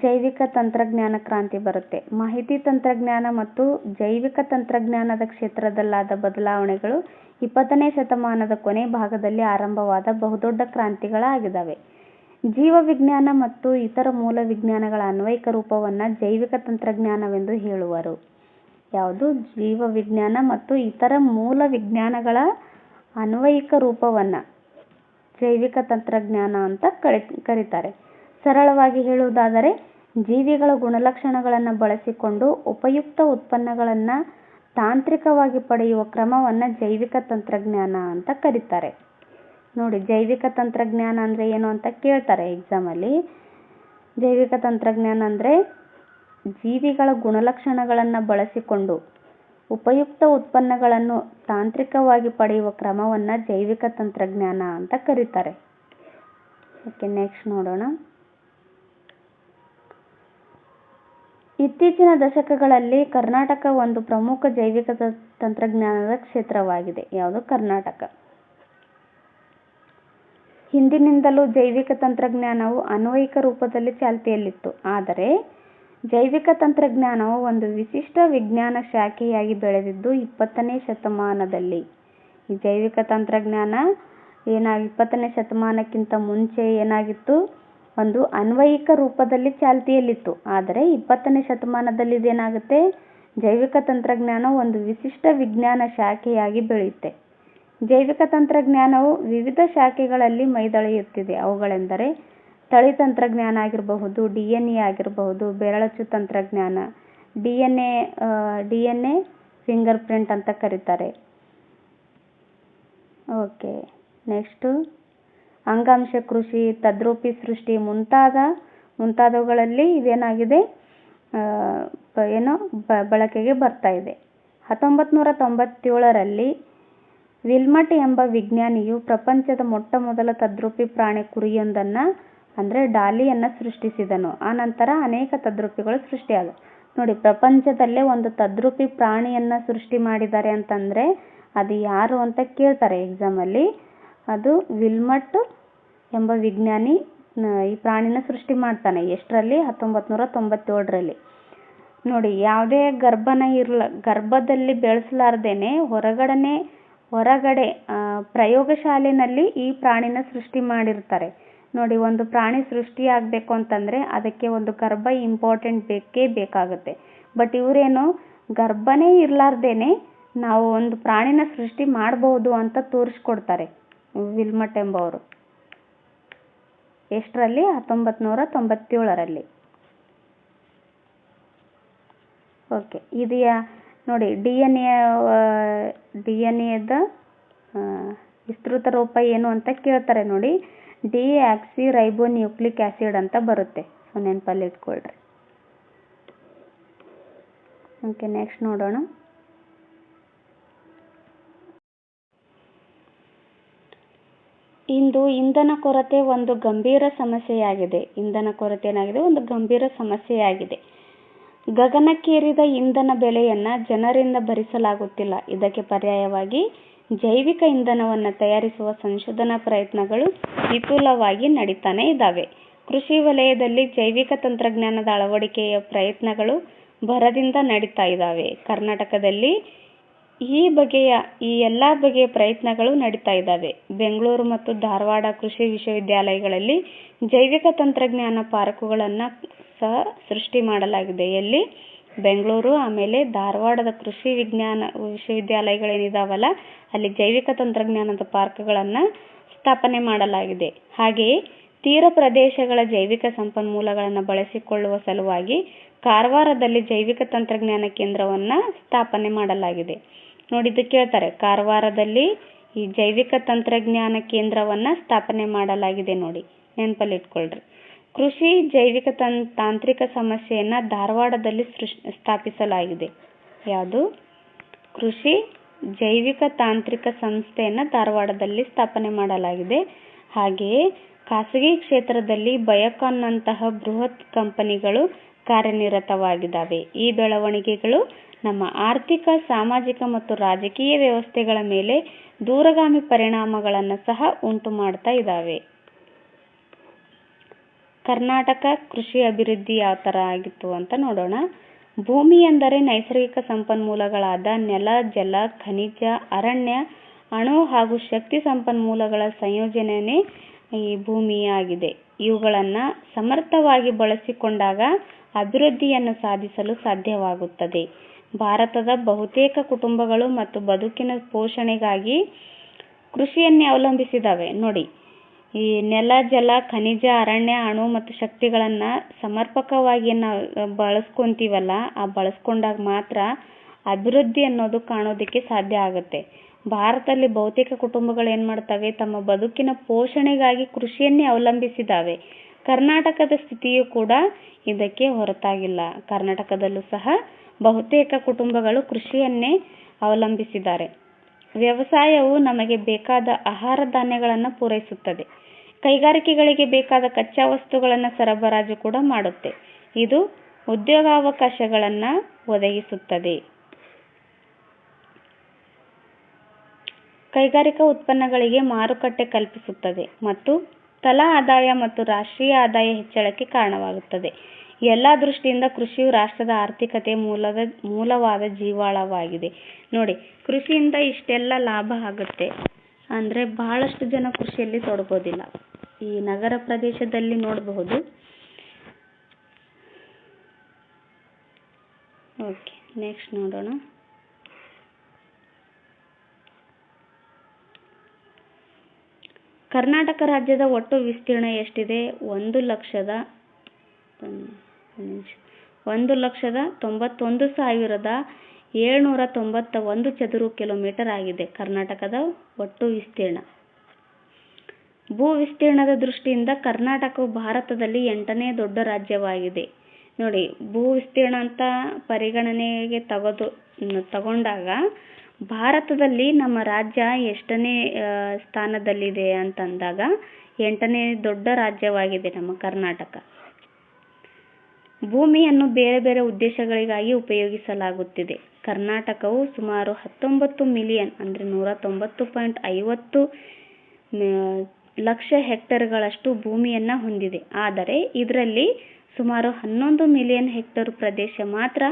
ಜೈವಿಕ ತಂತ್ರಜ್ಞಾನ ಕ್ರಾಂತಿ ಬರುತ್ತೆ. ಮಾಹಿತಿ ತಂತ್ರಜ್ಞಾನ ಮತ್ತು ಜೈವಿಕ ತಂತ್ರಜ್ಞಾನದ ಕ್ಷೇತ್ರದಲ್ಲಾದ ಬದಲಾವಣೆಗಳು 20ನೇ ಶತಮಾನದ ಕೊನೆ ಭಾಗದಲ್ಲಿ ಆರಂಭವಾದ ಬಹುದೊಡ್ಡ ಕ್ರಾಂತಿಗಳಾಗಿದ್ದಾವೆ. ಜೀವವಿಜ್ಞಾನ ಮತ್ತು ಇತರ ಮೂಲ ವಿಜ್ಞಾನಗಳ ಅನ್ವಯಿಕ ರೂಪವನ್ನು ಜೈವಿಕ ತಂತ್ರಜ್ಞಾನವೆಂದು ಹೇಳುವರು. ಯಾವುದು? ಜೀವವಿಜ್ಞಾನ ಮತ್ತು ಇತರ ಮೂಲ ವಿಜ್ಞಾನಗಳ ಅನ್ವಯಿಕ ರೂಪವನ್ನು ಜೈವಿಕ ತಂತ್ರಜ್ಞಾನ ಅಂತ ಕರೀತಾರೆ. ಸರಳವಾಗಿ ಹೇಳುವುದಾದರೆ, ಜೀವಿಗಳ ಗುಣಲಕ್ಷಣಗಳನ್ನು ಬಳಸಿಕೊಂಡು ಉಪಯುಕ್ತ ಉತ್ಪನ್ನಗಳನ್ನು ತಾಂತ್ರಿಕವಾಗಿ ಪಡೆಯುವ ಕ್ರಮವನ್ನು ಜೈವಿಕ ತಂತ್ರಜ್ಞಾನ ಅಂತ ಕರೀತಾರೆ. ನೋಡಿ, ಜೈವಿಕ ತಂತ್ರಜ್ಞಾನ ಅಂದರೆ ಏನು ಅಂತ ಕೇಳ್ತಾರೆ ಎಕ್ಸಾಮಲ್ಲಿ. ಜೈವಿಕ ತಂತ್ರಜ್ಞಾನ ಅಂದರೆ ಜೀವಿಗಳ ಗುಣಲಕ್ಷಣಗಳನ್ನು ಬಳಸಿಕೊಂಡು ಉಪಯುಕ್ತ ಉತ್ಪನ್ನಗಳನ್ನು ತಾಂತ್ರಿಕವಾಗಿ ಪಡೆಯುವ ಕ್ರಮವನ್ನು ಜೈವಿಕ ತಂತ್ರಜ್ಞಾನ ಅಂತ ಕರೀತಾರೆ. ಓಕೆ, ನೆಕ್ಸ್ಟ್ ನೋಡೋಣ. ಇತ್ತೀಚಿನ ದಶಕಗಳಲ್ಲಿ ಕರ್ನಾಟಕ ಒಂದು ಪ್ರಮುಖ ಜೈವಿಕ ತಂತ್ರಜ್ಞಾನದ ಕ್ಷೇತ್ರವಾಗಿದೆ. ಯಾವುದು? ಕರ್ನಾಟಕ. ಹಿಂದಿನಿಂದಲೂ ಜೈವಿಕ ತಂತ್ರಜ್ಞಾನವು ಅನ್ವಯಿಕ ರೂಪದಲ್ಲಿ ಚಾಲ್ತಿಯಲ್ಲಿತ್ತು. ಆದರೆ ಜೈವಿಕ ತಂತ್ರಜ್ಞಾನವು ಒಂದು ವಿಶಿಷ್ಟ ವಿಜ್ಞಾನ ಶಾಖೆಯಾಗಿ ಬೆಳೆದಿದ್ದು 20ನೇ ಶತಮಾನದಲ್ಲಿ. ಈ ಜೈವಿಕ ತಂತ್ರಜ್ಞಾನ 20ನೇ ಶತಮಾನಕ್ಕಿಂತ ಮುಂಚೆ ಏನಾಗಿತ್ತು? ಒಂದು ಅನ್ವಯಿಕ ರೂಪದಲ್ಲಿ ಚಾಲ್ತಿಯಲ್ಲಿತ್ತು. ಆದರೆ 20ನೇ ಶತಮಾನದಲ್ಲಿ ಇದೇನಾಗುತ್ತೆ? ಜೈವಿಕ ತಂತ್ರಜ್ಞಾನ ಒಂದು ವಿಶಿಷ್ಟ ವಿಜ್ಞಾನ ಶಾಖೆಯಾಗಿ ಬೆಳೆಯುತ್ತೆ. ಜೈವಿಕ ತಂತ್ರಜ್ಞಾನವು ವಿವಿಧ ಶಾಖೆಗಳಲ್ಲಿ ಮೈದಳೆಯುತ್ತಿದೆ. ಅವುಗಳೆಂದರೆ ತಳಿ ತಂತ್ರಜ್ಞಾನ ಆಗಿರಬಹುದು, DNA ಆಗಿರಬಹುದು, ಬೆರಳಚ್ಚು ತಂತ್ರಜ್ಞಾನ, DNA ಫಿಂಗರ್ ಪ್ರಿಂಟ್ ಅಂತ ಕರೀತಾರೆ. ಓಕೆ, ನೆಕ್ಸ್ಟು ಅಂಗಾಂಶ ಕೃಷಿ, ತದ್ರೂಪಿ ಸೃಷ್ಟಿ ಮುಂತಾದವುಗಳಲ್ಲಿ ಇದೇನಾಗಿದೆ? ಬಳಕೆಗೆ ಬರ್ತಾ ಇದೆ. 1997ರಲ್ಲಿ ವಿಲ್ಮಟ್ ಎಂಬ ವಿಜ್ಞಾನಿಯು ಪ್ರಪಂಚದ ಮೊಟ್ಟ ಮೊದಲ ತದ್ರೂಪಿ ಪ್ರಾಣಿ ಕುರಿಯೊಂದನ್ನು ಅಂದರೆ ಡಾಲಿಯನ್ನು ಸೃಷ್ಟಿಸಿದನು. ಆನಂತರ ಅನೇಕ ತದ್ರೂಪಿಗಳು ಸೃಷ್ಟಿಯಾದವು. ನೋಡಿ, ಪ್ರಪಂಚದಲ್ಲೇ ಒಂದು ತದ್ರೂಪಿ ಪ್ರಾಣಿಯನ್ನು ಸೃಷ್ಟಿ ಮಾಡಿದ್ದಾರೆ ಅಂತಂದರೆ ಅದು ಯಾರು ಅಂತ ಕೇಳ್ತಾರೆ ಎಕ್ಸಾಮಲ್ಲಿ. ಅದು ವಿಲ್ಮಟ್ ಎಂಬ ವಿಜ್ಞಾನಿ ಈ ಪ್ರಾಣಿನ ಸೃಷ್ಟಿ ಮಾಡ್ತಾನೆ. ಎಷ್ಟರಲ್ಲಿ? 1997ರಲ್ಲಿ. ನೋಡಿ, ಯಾವುದೇ ಗರ್ಭದಲ್ಲಿ ಬೆಳೆಸಲಾರ್ದೇನೆ ಹೊರಗಡೆ ಪ್ರಯೋಗಶಾಲೆಯಲ್ಲಿ ಈ ಪ್ರಾಣಿನ ಸೃಷ್ಟಿ ಮಾಡಿರ್ತಾರೆ. ನೋಡಿ, ಒಂದು ಪ್ರಾಣಿ ಸೃಷ್ಟಿಯಾಗಬೇಕು ಅಂತಂದರೆ ಅದಕ್ಕೆ ಒಂದು ಗರ್ಭ ಇಂಪಾರ್ಟೆಂಟ್ ಬೇಕಾಗುತ್ತೆ. ಬಟ್ ಇವರೇನು ಗರ್ಭನೇ ಇರಲಾರ್ದೇನೆ ನಾವು ಒಂದು ಪ್ರಾಣಿನ ಸೃಷ್ಟಿ ಮಾಡಬಹುದು ಅಂತ ತೋರಿಸ್ಕೊಡ್ತಾರೆ ವಿಲ್ಮಟ್ ಎಂಬವರು. ಎಷ್ಟರಲ್ಲಿ? 1997ರಲ್ಲಿ. ಓಕೆ, ಇದು ನೋಡಿ, ಡಿಎನ್ಎದ ವಿಸ್ತೃತ ರೂಪ ಏನು ಅಂತ ಕೇಳ್ತಾರೆ. ನೋಡಿ, ಡಿಆಕ್ಸಿರೈಬೋನ್ಯೂಕ್ಲಿಕ್ ಆಸಿಡ್ ಅಂತ ಬರುತ್ತೆ. ಸೊ ನೆನಪಲ್ಲಿ ಇಟ್ಕೊಳ್ರಿ. ಓಕೆ, ನೆಕ್ಸ್ಟ್ ನೋಡೋಣ. ಇಂದು ಇಂಧನ ಕೊರತೆ ಒಂದು ಗಂಭೀರ ಸಮಸ್ಯೆಯಾಗಿದೆ. ಒಂದು ಗಂಭೀರ ಸಮಸ್ಯೆಯಾಗಿದೆ. ಗಗನಕ್ಕೇರಿದ ಇಂಧನ ಬೆಲೆಯನ್ನು ಜನರಿಂದ ಭರಿಸಲಾಗುತ್ತಿಲ್ಲ. ಇದಕ್ಕೆ ಪರ್ಯಾಯವಾಗಿ ಜೈವಿಕ ಇಂಧನವನ್ನು ತಯಾರಿಸುವ ಸಂಶೋಧನಾ ಪ್ರಯತ್ನಗಳು ವಿಪುಲವಾಗಿ ನಡೀತಾನೆ ಇದ್ದಾವೆ. ಕೃಷಿ ವಲಯದಲ್ಲಿ ಜೈವಿಕ ತಂತ್ರಜ್ಞಾನದ ಅಳವಡಿಕೆಯ ಪ್ರಯತ್ನಗಳು ಭರದಿಂದ ನಡೀತಾ ಇದ್ದಾವೆ. ಕರ್ನಾಟಕದಲ್ಲಿ ಈ ಎಲ್ಲ ಬಗೆಯ ಪ್ರಯತ್ನಗಳು ನಡೀತಾ ಇದ್ದಾವೆ. ಬೆಂಗಳೂರು ಮತ್ತು ಧಾರವಾಡ ಕೃಷಿ ವಿಶ್ವವಿದ್ಯಾಲಯಗಳಲ್ಲಿ ಜೈವಿಕ ತಂತ್ರಜ್ಞಾನ ಪಾರ್ಕುಗಳನ್ನು ಸಹ ಸೃಷ್ಟಿ ಮಾಡಲಾಗಿದೆ. ಎಲ್ಲಿ? ಬೆಂಗಳೂರು ಆಮೇಲೆ ಧಾರವಾಡದ ಕೃಷಿ ವಿಜ್ಞಾನ ವಿಶ್ವವಿದ್ಯಾಲಯಗಳೇನಿದಾವಲ್ಲ ಅಲ್ಲಿ ಜೈವಿಕ ತಂತ್ರಜ್ಞಾನದ ಪಾರ್ಕ್ಗಳನ್ನು ಸ್ಥಾಪನೆ ಮಾಡಲಾಗಿದೆ. ಹಾಗೆಯೇ ತೀರ ಪ್ರದೇಶಗಳ ಜೈವಿಕ ಸಂಪನ್ಮೂಲಗಳನ್ನು ಬಳಸಿಕೊಳ್ಳುವ ಸಲುವಾಗಿ ಕಾರವಾರದಲ್ಲಿ ಜೈವಿಕ ತಂತ್ರಜ್ಞಾನ ಕೇಂದ್ರವನ್ನು ಸ್ಥಾಪನೆ ಮಾಡಲಾಗಿದೆ. ನೋಡಿ, ಇದು ಕೇಳ್ತಾರೆ, ಕಾರವಾರದಲ್ಲಿ ಈ ಜೈವಿಕ ತಂತ್ರಜ್ಞಾನ ಕೇಂದ್ರವನ್ನು ಸ್ಥಾಪನೆ ಮಾಡಲಾಗಿದೆ. ನೋಡಿ, ನೆನಪಲ್ಲಿ ಇಟ್ಕೊಳ್ರಿ. ಕೃಷಿ ಜೈವಿಕ ತಾಂತ್ರಿಕ ಸಮಸ್ಯೆಯನ್ನು ಧಾರವಾಡದಲ್ಲಿ ಸ್ಥಾಪಿಸಲಾಗಿದೆ. ಯಾವುದು? ಕೃಷಿ ಜೈವಿಕ ತಾಂತ್ರಿಕ ಸಂಸ್ಥೆಯನ್ನು ಧಾರವಾಡದಲ್ಲಿ ಸ್ಥಾಪನೆ ಮಾಡಲಾಗಿದೆ. ಹಾಗೆಯೇ ಖಾಸಗಿ ಕ್ಷೇತ್ರದಲ್ಲಿ ಬಯೋಕಾನ್ನಂತಹ ಬೃಹತ್ ಕಂಪನಿಗಳು ಕಾರ್ಯನಿರತವಾಗಿದ್ದಾವೆ. ಈ ಬೆಳವಣಿಗೆಗಳು ನಮ್ಮ ಆರ್ಥಿಕ, ಸಾಮಾಜಿಕ ಮತ್ತು ರಾಜಕೀಯ ವ್ಯವಸ್ಥೆಗಳ ಮೇಲೆ ದೂರಗಾಮಿ ಪರಿಣಾಮಗಳನ್ನು ಸಹ ಉಂಟು ಮಾಡ್ತಾ ಇದ್ದಾವೆ. ಕರ್ನಾಟಕ ಕೃಷಿ ಅಭಿವೃದ್ಧಿ ಯಾವ ಥರ ಆಗಿತ್ತು ಅಂತ ನೋಡೋಣ. ಭೂಮಿ ಎಂದರೆ ನೈಸರ್ಗಿಕ ಸಂಪನ್ಮೂಲಗಳಾದ ನೆಲ, ಜಲ, ಖನಿಜ, ಅರಣ್ಯ, ಅಣು ಹಾಗೂ ಶಕ್ತಿ ಸಂಪನ್ಮೂಲಗಳ ಸಂಯೋಜನೆಯೇ ಈ ಭೂಮಿಯಾಗಿದೆ. ಇವುಗಳನ್ನು ಸಮರ್ಥವಾಗಿ ಬಳಸಿಕೊಂಡಾಗ ಅಭಿವೃದ್ಧಿಯನ್ನು ಸಾಧಿಸಲು ಸಾಧ್ಯವಾಗುತ್ತದೆ. ಭಾರತದ ಬಹುತೇಕ ಕುಟುಂಬಗಳು ಮತ್ತು ಬದುಕಿನ ಪೋಷಣೆಗಾಗಿ ಕೃಷಿಯನ್ನೇ ಅವಲಂಬಿಸಿದ್ದಾವೆ. ನೋಡಿ, ಈ ನೆಲ, ಜಲ, ಖನಿಜ, ಅರಣ್ಯ, ಅಣು ಮತ್ತು ಶಕ್ತಿಗಳನ್ನು ಸಮರ್ಪಕವಾಗಿ ನಾವು ಬಳಸ್ಕೊಂತೀವಲ್ಲ, ಆ ಬಳಸ್ಕೊಂಡಾಗ ಮಾತ್ರ ಅಭಿವೃದ್ಧಿ ಅನ್ನೋದು ಕಾಣೋದಕ್ಕೆ ಸಾಧ್ಯ ಆಗುತ್ತೆ. ಭಾರತದಲ್ಲಿ ಬಹುತೇಕ ಕುಟುಂಬಗಳು ಏನು ಮಾಡ್ತವೆ? ತಮ್ಮ ಬದುಕಿನ ಪೋಷಣೆಗಾಗಿ ಕೃಷಿಯನ್ನೇ ಅವಲಂಬಿಸಿದ್ದಾವೆ. ಕರ್ನಾಟಕದ ಸ್ಥಿತಿಯೂ ಕೂಡ ಇದಕ್ಕೆ ಹೊರತಾಗಿಲ್ಲ. ಕರ್ನಾಟಕದಲ್ಲೂ ಸಹ ಬಹುತೇಕ ಕುಟುಂಬಗಳು ಕೃಷಿಯನ್ನೇ ಅವಲಂಬಿಸಿದ್ದಾರೆ. ವ್ಯವಸಾಯವು ನಮಗೆ ಬೇಕಾದ ಆಹಾರ ಧಾನ್ಯಗಳನ್ನು ಪೂರೈಸುತ್ತದೆ. ಕೈಗಾರಿಕೆಗಳಿಗೆ ಬೇಕಾದ ಕಚ್ಚಾ ವಸ್ತುಗಳನ್ನು ಸರಬರಾಜು ಕೂಡ ಮಾಡುತ್ತೆ. ಇದು ಉದ್ಯೋಗಾವಕಾಶಗಳನ್ನು ಒದಗಿಸುತ್ತದೆ. ಕೈಗಾರಿಕಾ ಉತ್ಪನ್ನಗಳಿಗೆ ಮಾರುಕಟ್ಟೆ ಕಲ್ಪಿಸುತ್ತದೆ ಮತ್ತು ತಲಾ ಆದಾಯ ಮತ್ತು ರಾಷ್ಟ್ರೀಯ ಆದಾಯ ಹೆಚ್ಚಳಕ್ಕೆ ಕಾರಣವಾಗುತ್ತದೆ. ಎಲ್ಲ ದೃಷ್ಟಿಯಿಂದ ಕೃಷಿಯು ರಾಷ್ಟ್ರದ ಆರ್ಥಿಕತೆಯ ಮೂಲವಾದ ಜೀವಾಳವಾಗಿದೆ. ನೋಡಿ, ಕೃಷಿಯಿಂದ ಇಷ್ಟೆಲ್ಲ ಲಾಭ ಆಗುತ್ತೆ ಅಂದರೆ ಬಹಳಷ್ಟು ಜನ ಕೃಷಿಯಲ್ಲಿ ತೊಡಗೋದಿಲ್ಲ. ಈ ನಗರ ಪ್ರದೇಶದಲ್ಲಿ ನೋಡಬಹುದು. ಓಕೆ, ನೆಕ್ಸ್ಟ್ ನೋಡೋಣ. ಕರ್ನಾಟಕ ರಾಜ್ಯದ ಒಟ್ಟು ವಿಸ್ತೀರ್ಣ ಎಷ್ಟಿದೆ? 1,91,791 ಚದುರ ಕಿಲೋಮೀಟರ್ ಆಗಿದೆ ಕರ್ನಾಟಕದ ಒಟ್ಟು ವಿಸ್ತೀರ್ಣ. ಭೂ ವಿಸ್ತೀರ್ಣದ ದೃಷ್ಟಿಯಿಂದ ಕರ್ನಾಟಕವು ಭಾರತದಲ್ಲಿ 8ನೇ ದೊಡ್ಡ ರಾಜ್ಯವಾಗಿದೆ. ನೋಡಿ, ಭೂ ವಿಸ್ತೀರ್ಣ ಅಂತ ಪರಿಗಣನೆಗೆ ತಗೊಂಡಾಗ ಭಾರತದಲ್ಲಿ ನಮ್ಮ ರಾಜ್ಯ ಎಷ್ಟನೇ ಸ್ಥಾನದಲ್ಲಿದೆ ಅಂತಂದಾಗ 8ನೇ ದೊಡ್ಡ ರಾಜ್ಯವಾಗಿದೆ ನಮ್ಮ ಕರ್ನಾಟಕ. ಭೂಮಿಯನ್ನು ಬೇರೆ ಬೇರೆ ಉದ್ದೇಶಗಳಿಗಾಗಿ ಉಪಯೋಗಿಸಲಾಗುತ್ತಿದೆ. ಕರ್ನಾಟಕವು ಸುಮಾರು 19 ಮಿಲಿಯನ್ ಅಂದರೆ 190.50 ಲಕ್ಷ ಹೆಕ್ಟೇರ್ಗಳಷ್ಟು ಭೂಮಿಯನ್ನು ಹೊಂದಿದೆ. ಆದರೆ ಇದರಲ್ಲಿ ಸುಮಾರು 11 ಮಿಲಿಯನ್ ಹೆಕ್ಟೇರ್ ಪ್ರದೇಶ ಮಾತ್ರ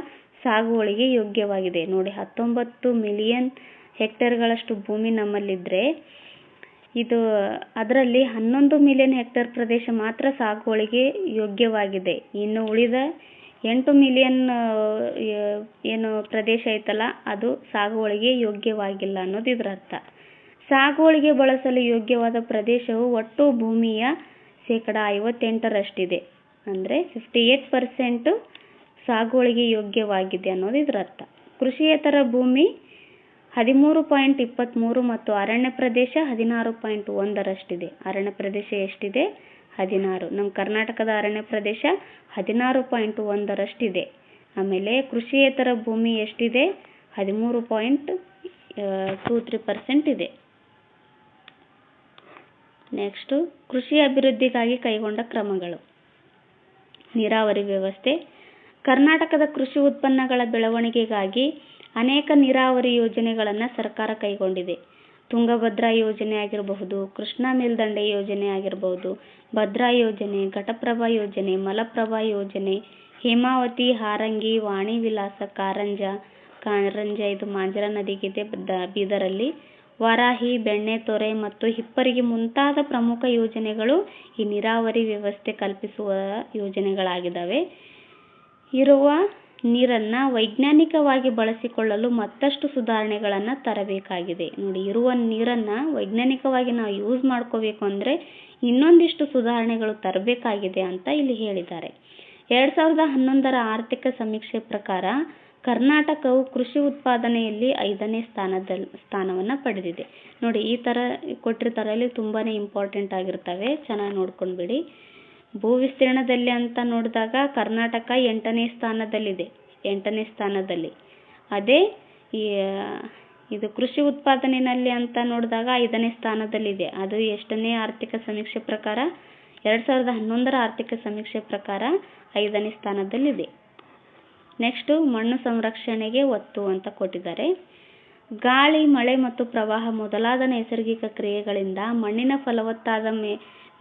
ಸಾಗುವಳಿಗೆ ಯೋಗ್ಯವಾಗಿದೆ. ನೋಡಿ, 19 ಮಿಲಿಯನ್ ಹೆಕ್ಟೇರ್ಗಳಷ್ಟು ಭೂಮಿ ನಮ್ಮಲ್ಲಿದ್ದರೆ ಅದರಲ್ಲಿ 11 ಮಿಲಿಯನ್ ಹೆಕ್ಟೇರ್ ಪ್ರದೇಶ ಮಾತ್ರ ಸಾಗುವಳಿಗೆ ಯೋಗ್ಯವಾಗಿದೆ. ಇನ್ನು ಉಳಿದ 8 ಮಿಲಿಯನ್ ಏನು ಪ್ರದೇಶ ಐತಲ್ಲ, ಅದು ಸಾಗುವಳಿಗೆ ಯೋಗ್ಯವಾಗಿಲ್ಲ ಅನ್ನೋದು ಇದರ ಅರ್ಥ. ಸಾಗುವಳಿಗೆ ಬಳಸಲು ಯೋಗ್ಯವಾದ ಪ್ರದೇಶವು ಒಟ್ಟು ಭೂಮಿಯ 58% ಅಂದರೆ 58% ಸಾಗುವಳಿಗೆ ಯೋಗ್ಯವಾಗಿದೆ ಅನ್ನೋದು ಇದರ ಅರ್ಥ. ಕೃಷಿಯೇತರ ಭೂಮಿ 13.23 ಮತ್ತು ಅರಣ್ಯ ಪ್ರದೇಶ 16.1 ಅರಣ್ಯ ಪ್ರದೇಶ ಎಷ್ಟಿದೆ? 16. ನಮ್ಮ ಕರ್ನಾಟಕದ ಅರಣ್ಯ ಪ್ರದೇಶ 16.1 ಆಮೇಲೆ ಕೃಷಿಯೇತರ ಭೂಮಿ ಎಷ್ಟಿದೆ? 13.23% ಇದೆ. ನೆಕ್ಸ್ಟ್, ಕೃಷಿ ಅಭಿವೃದ್ಧಿಗಾಗಿ ಕೈಗೊಂಡ ಕ್ರಮಗಳು. ನೀರಾವರಿ ವ್ಯವಸ್ಥೆ. ಕರ್ನಾಟಕದ ಕೃಷಿ ಉತ್ಪನ್ನಗಳ ಬೆಳವಣಿಗೆಗಾಗಿ ಅನೇಕ ನೀರಾವರಿ ಯೋಜನೆಗಳನ್ನು ಸರ್ಕಾರ ಕೈಗೊಂಡಿದೆ. ತುಂಗಭದ್ರಾ ಯೋಜನೆ ಆಗಿರಬಹುದು, ಕೃಷ್ಣಾ ಮೇಲ್ದಂಡೆ ಯೋಜನೆ ಆಗಿರಬಹುದು, ಭದ್ರಾ ಯೋಜನೆ, ಘಟಪ್ರಭಾ ಯೋಜನೆ, ಮಲಪ್ರಭಾ ಯೋಜನೆ, ಹೇಮಾವತಿ, ಹಾರಂಗಿ, ವಾಣಿ ವಿಲಾಸ, ಕಾರಂಜ ಇದು ಮಾಂಜರಾ ನದಿಗಿದೆ ಬೀದರಲ್ಲಿ, ವಾರಾಹಿ, ಬೆಣ್ಣೆತೊರೆ ಮತ್ತು ಹಿಪ್ಪರಗಿ ಮುಂತಾದ ಪ್ರಮುಖ ಯೋಜನೆಗಳು ಈ ನೀರಾವರಿ ವ್ಯವಸ್ಥೆ ಕಲ್ಪಿಸುವ ಯೋಜನೆಗಳಾಗಿದ್ದಾವೆ. ಇರುವ ನೀರನ್ನು ವೈಜ್ಞಾನಿಕವಾಗಿ ಬಳಸಿಕೊಳ್ಳಲು ಮತ್ತಷ್ಟು ಸುಧಾರಣೆಗಳನ್ನು ತರಬೇಕಾಗಿದೆ. ನೋಡಿ, ಇರುವ ನೀರನ್ನು ವೈಜ್ಞಾನಿಕವಾಗಿ ನಾವು ಯೂಸ್ ಮಾಡ್ಕೋಬೇಕು ಅಂದರೆ ಇನ್ನೊಂದಿಷ್ಟು ಸುಧಾರಣೆಗಳು ತರಬೇಕಾಗಿದೆ ಅಂತ ಇಲ್ಲಿ ಹೇಳಿದ್ದಾರೆ. 2011ರ ಆರ್ಥಿಕ ಸಮೀಕ್ಷೆ ಪ್ರಕಾರ ಕರ್ನಾಟಕವು ಕೃಷಿ ಉತ್ಪಾದನೆಯಲ್ಲಿ 5ನೇ ಸ್ಥಾನವನ್ನು ಪಡೆದಿದೆ. ನೋಡಿ, ಈ ಥರ ಕೊಟ್ಟಿರ್ತಾರೆ, ಇಲ್ಲಿ ತುಂಬಾ ಇಂಪಾರ್ಟೆಂಟ್ ಆಗಿರ್ತವೆ, ಚೆನ್ನಾಗಿ ನೋಡ್ಕೊಂಡ್ಬಿಡಿ. ಭೂ ವಿಸ್ತೀರ್ಣದಲ್ಲಿ ಅಂತ ನೋಡಿದಾಗ ಕರ್ನಾಟಕ 8ನೇ ಸ್ಥಾನದಲ್ಲಿ. ಅದೇ ಇದು ಕೃಷಿ ಉತ್ಪಾದನೆಯಲ್ಲಿ ಅಂತ ನೋಡಿದಾಗ 5ನೇ ಸ್ಥಾನದಲ್ಲಿದೆ. ಅದು ಎಷ್ಟನೇ ಆರ್ಥಿಕ ಸಮೀಕ್ಷೆ ಪ್ರಕಾರ? 2011ರ ಆರ್ಥಿಕ ಸಮೀಕ್ಷೆ ಪ್ರಕಾರ 5ನೇ ಸ್ಥಾನದಲ್ಲಿದೆ. ನೆಕ್ಸ್ಟು ಮಣ್ಣು ಸಂರಕ್ಷಣೆಗೆ ಒತ್ತು ಅಂತ ಕೊಟ್ಟಿದ್ದಾರೆ. ಗಾಳಿ, ಮಳೆ ಮತ್ತು ಪ್ರವಾಹ ಮೊದಲಾದ ನೈಸರ್ಗಿಕ ಕ್ರಿಯೆಗಳಿಂದ ಮಣ್ಣಿನ ಫಲವತ್ತಾದ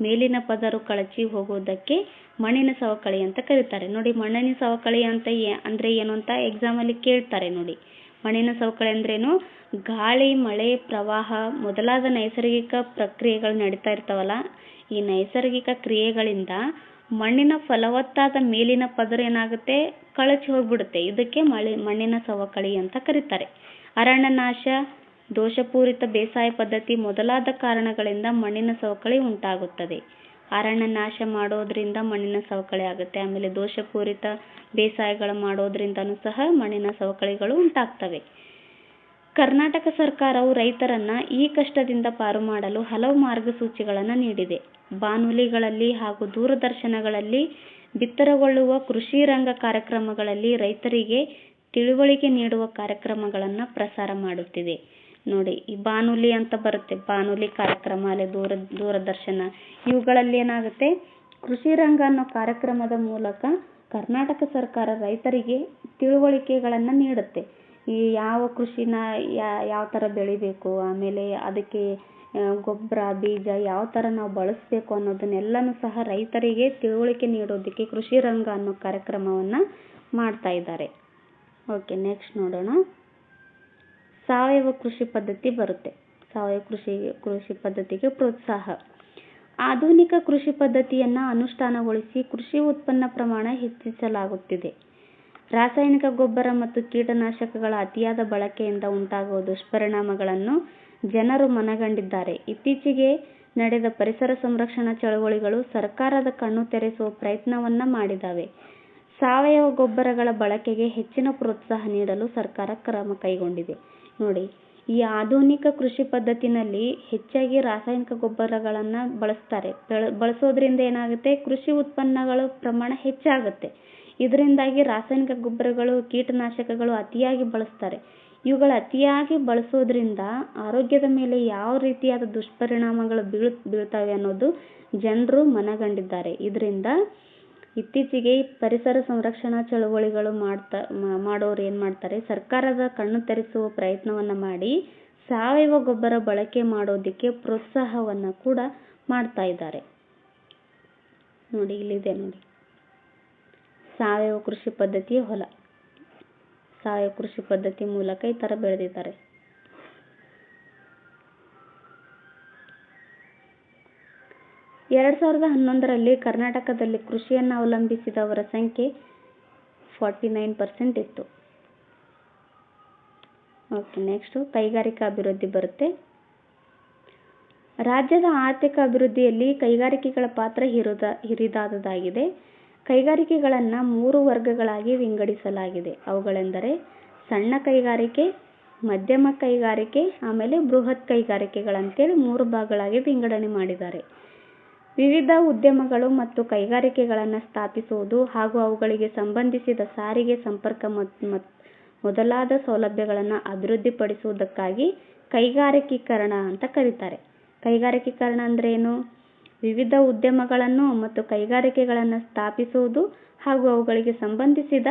ಮೇಲಿನ ಪದರು ಕಳಚಿ ಹೋಗುವುದಕ್ಕೆ ಮಣ್ಣಿನ ಸವಕಳಿ ಅಂತ ಕರೀತಾರೆ. ನೋಡಿ, ಮಣ್ಣಿನ ಸವಕಳಿ ಅಂತ ಅಂದರೆ ಏನು ಅಂತ ಎಕ್ಸಾಮಲ್ಲಿ ಕೇಳ್ತಾರೆ. ನೋಡಿ, ಮಣ್ಣಿನ ಸವಕಳಿ ಅಂದ್ರೇನು? ಗಾಳಿ, ಮಳೆ, ಪ್ರವಾಹ ಮೊದಲಾದ ನೈಸರ್ಗಿಕ ಪ್ರಕ್ರಿಯೆಗಳು ನಡೀತಾ ಇರ್ತಾವಲ್ಲ, ಈ ನೈಸರ್ಗಿಕ ಕ್ರಿಯೆಗಳಿಂದ ಮಣ್ಣಿನ ಫಲವತ್ತಾದ ಮೇಲಿನ ಪದರು ಏನಾಗುತ್ತೆ? ಕಳಚಿ ಹೋಗ್ಬಿಡುತ್ತೆ. ಇದಕ್ಕೆ ಮಣ್ಣಿನ ಸವಕಳಿ ಅಂತ ಕರೀತಾರೆ. ಅರಣ್ಯನಾಶ, ದೋಷಪೂರಿತ ಬೇಸಾಯ ಪದ್ಧತಿ ಮೊದಲಾದ ಕಾರಣಗಳಿಂದ ಮಣ್ಣಿನ ಸವಕಳಿ ಉಂಟಾಗುತ್ತದೆ. ಅರಣ್ಯ ನಾಶ ಮಾಡೋದ್ರಿಂದ ಮಣ್ಣಿನ ಸವಕಳಿ ಆಗುತ್ತೆ. ಆಮೇಲೆ ದೋಷಪೂರಿತ ಬೇಸಾಯಗಳು ಮಾಡೋದ್ರಿಂದನೂ ಸಹ ಮಣ್ಣಿನ ಸವಕಳಿಗಳು ಉಂಟಾಗ್ತವೆ. ಕರ್ನಾಟಕ ಸರ್ಕಾರವು ರೈತರನ್ನ ಈ ಕಷ್ಟದಿಂದ ಪಾರು ಮಾಡಲು ಹಲವು ಮಾರ್ಗಸೂಚಿಗಳನ್ನು ನೀಡಿದೆ. ಬಾನುಲಿಗಳಲ್ಲಿ ಹಾಗೂ ದೂರದರ್ಶನಗಳಲ್ಲಿ ಬಿತ್ತರಗೊಳ್ಳುವ ಕೃಷಿ ರಂಗ ಕಾರ್ಯಕ್ರಮಗಳಲ್ಲಿ ರೈತರಿಗೆ ತಿಳುವಳಿಕೆ ನೀಡುವ ಕಾರ್ಯಕ್ರಮಗಳನ್ನು ಪ್ರಸಾರ ಮಾಡುತ್ತಿದೆ. ನೋಡಿ, ಈ ಬಾನುಲಿ ಅಂತ ಬರುತ್ತೆ, ಬಾನುಲಿ ಕಾರ್ಯಕ್ರಮ, ಅಲ್ಲಿ ದೂರದರ್ಶನ, ಇವುಗಳಲ್ಲಿ ಏನಾಗುತ್ತೆ? ಕೃಷಿ ರಂಗ ಅನ್ನೋ ಕಾರ್ಯಕ್ರಮದ ಮೂಲಕ ಕರ್ನಾಟಕ ಸರ್ಕಾರ ರೈತರಿಗೆ ತಿಳುವಳಿಕೆಗಳನ್ನು ನೀಡುತ್ತೆ. ಈ ಯಾವ ಕೃಷಿನ ಯಾವ ಥರ ಬೆಳಿಬೇಕು, ಆಮೇಲೆ ಅದಕ್ಕೆ ಗೊಬ್ಬರ, ಬೀಜ ಯಾವ ಥರ ನಾವು ಬಳಸಬೇಕು ಅನ್ನೋದನ್ನೆಲ್ಲನೂ ಸಹ ರೈತರಿಗೆ ತಿಳುವಳಿಕೆ ನೀಡೋದಕ್ಕೆ ಕೃಷಿ ರಂಗ ಅನ್ನೋ ಕಾರ್ಯಕ್ರಮವನ್ನು ಮಾಡ್ತಾ ಇದ್ದಾರೆ. ಓಕೆ, ನೆಕ್ಸ್ಟ್ ನೋಡೋಣ. ಸಾವಯವ ಕೃಷಿ ಪದ್ಧತಿ ಬರುತ್ತೆ. ಸಾವಯವ ಕೃಷಿ ಪದ್ಧತಿಗೆ ಪ್ರೋತ್ಸಾಹ. ಆಧುನಿಕ ಕೃಷಿ ಪದ್ಧತಿಯನ್ನು ಅನುಷ್ಠಾನಗೊಳಿಸಿ ಕೃಷಿ ಉತ್ಪನ್ನ ಪ್ರಮಾಣ ಹೆಚ್ಚಿಸಲಾಗುತ್ತಿದೆ. ರಾಸಾಯನಿಕ ಗೊಬ್ಬರ ಮತ್ತು ಕೀಟನಾಶಕಗಳ ಅತಿಯಾದ ಬಳಕೆಯಿಂದ ಉಂಟಾಗುವ ದುಷ್ಪರಿಣಾಮಗಳನ್ನು ಜನರು ಮನಗಂಡಿದ್ದಾರೆ. ಇತ್ತೀಚೆಗೆ ನಡೆದ ಪರಿಸರ ಸಂರಕ್ಷಣಾ ಚಳವಳಿಗಳು ಸರ್ಕಾರದ ಕಣ್ಣು ತೆರೆಸುವ ಪ್ರಯತ್ನವನ್ನ ಮಾಡಿದವೆ. ಸಾವಯವ ಗೊಬ್ಬರಗಳ ಬಳಕೆಗೆ ಹೆಚ್ಚಿನ ಪ್ರೋತ್ಸಾಹ ನೀಡಲು ಸರ್ಕಾರ ಕ್ರಮ ಕೈಗೊಂಡಿದೆ. ನೋಡಿ, ಈ ಆಧುನಿಕ ಕೃಷಿ ಪದ್ಧತಿನಲ್ಲಿ ಹೆಚ್ಚಾಗಿ ರಾಸಾಯನಿಕ ಗೊಬ್ಬರಗಳನ್ನು ಬಳಸೋದ್ರಿಂದ ಏನಾಗುತ್ತೆ? ಕೃಷಿ ಉತ್ಪನ್ನಗಳ ಪ್ರಮಾಣ ಹೆಚ್ಚಾಗುತ್ತೆ. ಇದರಿಂದಾಗಿ ರಾಸಾಯನಿಕ ಗೊಬ್ಬರಗಳು, ಕೀಟನಾಶಕಗಳು ಅತಿಯಾಗಿ ಬಳಸ್ತಾರೆ. ಇವುಗಳು ಅತಿಯಾಗಿ ಬಳಸೋದ್ರಿಂದ ಆರೋಗ್ಯದ ಮೇಲೆ ಯಾವ ರೀತಿಯಾದ ದುಷ್ಪರಿಣಾಮಗಳು ಬೀಳ್ತವೆ ಅನ್ನೋದು ಜನರು ಮನಗಂಡಿದ್ದಾರೆ. ಇದರಿಂದ ಇತ್ತೀಚೆಗೆ ಪರಿಸರ ಸಂರಕ್ಷಣಾ ಚಳವಳಿಗಳು ಮಾಡೋರು ಏನು ಮಾಡ್ತಾರೆ? ಸರ್ಕಾರದ ಕಣ್ಣು ತೆರೆಸುವ ಪ್ರಯತ್ನವನ್ನು ಮಾಡಿ ಸಾವಯವ ಗೊಬ್ಬರ ಬಳಕೆ ಮಾಡೋದಕ್ಕೆ ಪ್ರೋತ್ಸಾಹವನ್ನು ಕೂಡ ಮಾಡ್ತಾ ಇದ್ದಾರೆ. ನೋಡಿ, ಇಲ್ಲಿದೆ ನೋಡಿ, ಸಾವಯವ ಕೃಷಿ ಪದ್ಧತಿಯ ಹೊಲ. ಸಾವಯವ ಕೃಷಿ ಪದ್ಧತಿ ಮೂಲಕ ಈ ಥರ ಬೆಳೆದಿದ್ದಾರೆ. ಎರಡು 2011ರಲ್ಲಿ ಕರ್ನಾಟಕದಲ್ಲಿ ಕೃಷಿಯನ್ನು ಅವಲಂಬಿಸಿದವರ ಸಂಖ್ಯೆ 49% ಇತ್ತು. ಓಕೆ, ನೆಕ್ಸ್ಟ್ ಕೈಗಾರಿಕಾ ಅಭಿವೃದ್ಧಿ ಬರುತ್ತೆ. ರಾಜ್ಯದ ಆರ್ಥಿಕ ಅಭಿವೃದ್ಧಿಯಲ್ಲಿ ಕೈಗಾರಿಕೆಗಳ ಪಾತ್ರ ಹಿರಿದಾದದಾಗಿದೆ. ಕೈಗಾರಿಕೆಗಳನ್ನು 3 ವರ್ಗಗಳಾಗಿ ವಿಂಗಡಿಸಲಾಗಿದೆ. ಅವುಗಳೆಂದರೆ ಸಣ್ಣ ಕೈಗಾರಿಕೆ, ಮಧ್ಯಮ ಕೈಗಾರಿಕೆ, ಆಮೇಲೆ ಬೃಹತ್ ಕೈಗಾರಿಕೆಗಳಂತೇಳಿ 3 ಭಾಗಗಳಾಗಿ ವಿಂಗಡಣೆ ಮಾಡಿದ್ದಾರೆ. ವಿವಿಧ ಉದ್ಯಮಗಳು ಮತ್ತು ಕೈಗಾರಿಕೆಗಳನ್ನು ಸ್ಥಾಪಿಸುವುದು ಹಾಗೂ ಅವುಗಳಿಗೆ ಸಂಬಂಧಿಸಿದ ಸಾರಿಗೆ, ಸಂಪರ್ಕ ಮೊದಲಾದ ಸೌಲಭ್ಯಗಳನ್ನು ಅಭಿವೃದ್ಧಿಪಡಿಸುವುದಕ್ಕಾಗಿ ಕೈಗಾರಿಕೀಕರಣ ಅಂತ ಕರೀತಾರೆ. ಕೈಗಾರಿಕೀಕರಣ ಅಂದ್ರೆ ಏನು? ವಿವಿಧ ಉದ್ಯಮಗಳನ್ನು ಮತ್ತು ಕೈಗಾರಿಕೆಗಳನ್ನು ಸ್ಥಾಪಿಸುವುದು ಹಾಗೂ ಅವುಗಳಿಗೆ ಸಂಬಂಧಿಸಿದ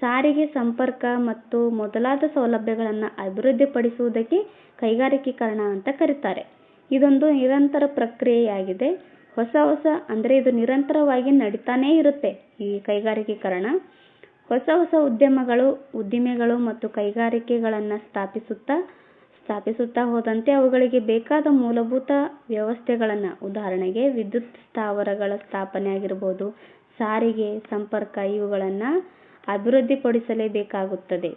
ಸಾರಿಗೆ, ಸಂಪರ್ಕ ಮತ್ತು ಮೊದಲಾದ ಸೌಲಭ್ಯಗಳನ್ನು ಅಭಿವೃದ್ಧಿಪಡಿಸುವುದಕ್ಕೆ ಕೈಗಾರಿಕೀಕರಣ ಅಂತ ಕರೀತಾರೆ. ಇದೊಂದು ನಿರಂತರ ಪ್ರಕ್ರಿಯೆಯಾಗಿದೆ. ಹೊಸ ಅಂದರೆ ಇದು ನಿರಂತರವಾಗಿ ನಡೀತಾನೇ ಇರುತ್ತೆ. ಈ ಕೈಗಾರಿಕೀಕರಣ ಹೊಸ ಉದ್ದಿಮೆಗಳು ಮತ್ತು ಕೈಗಾರಿಕೆಗಳನ್ನು ಸ್ಥಾಪಿಸುತ್ತಾ ಹೋದಂತೆ ಅವುಗಳಿಗೆ ಬೇಕಾದ ಮೂಲಭೂತ ವ್ಯವಸ್ಥೆಗಳನ್ನು, ಉದಾಹರಣೆಗೆ ವಿದ್ಯುತ್ ಸ್ಥಾವರಗಳ ಸ್ಥಾಪನೆ ಆಗಿರ್ಬೋದು, ಸಾರಿಗೆ, ಸಂಪರ್ಕ, ಇವುಗಳನ್ನು ಅಭಿವೃದ್ಧಿಪಡಿಸಲೇಬೇಕಾಗುತ್ತದೆ.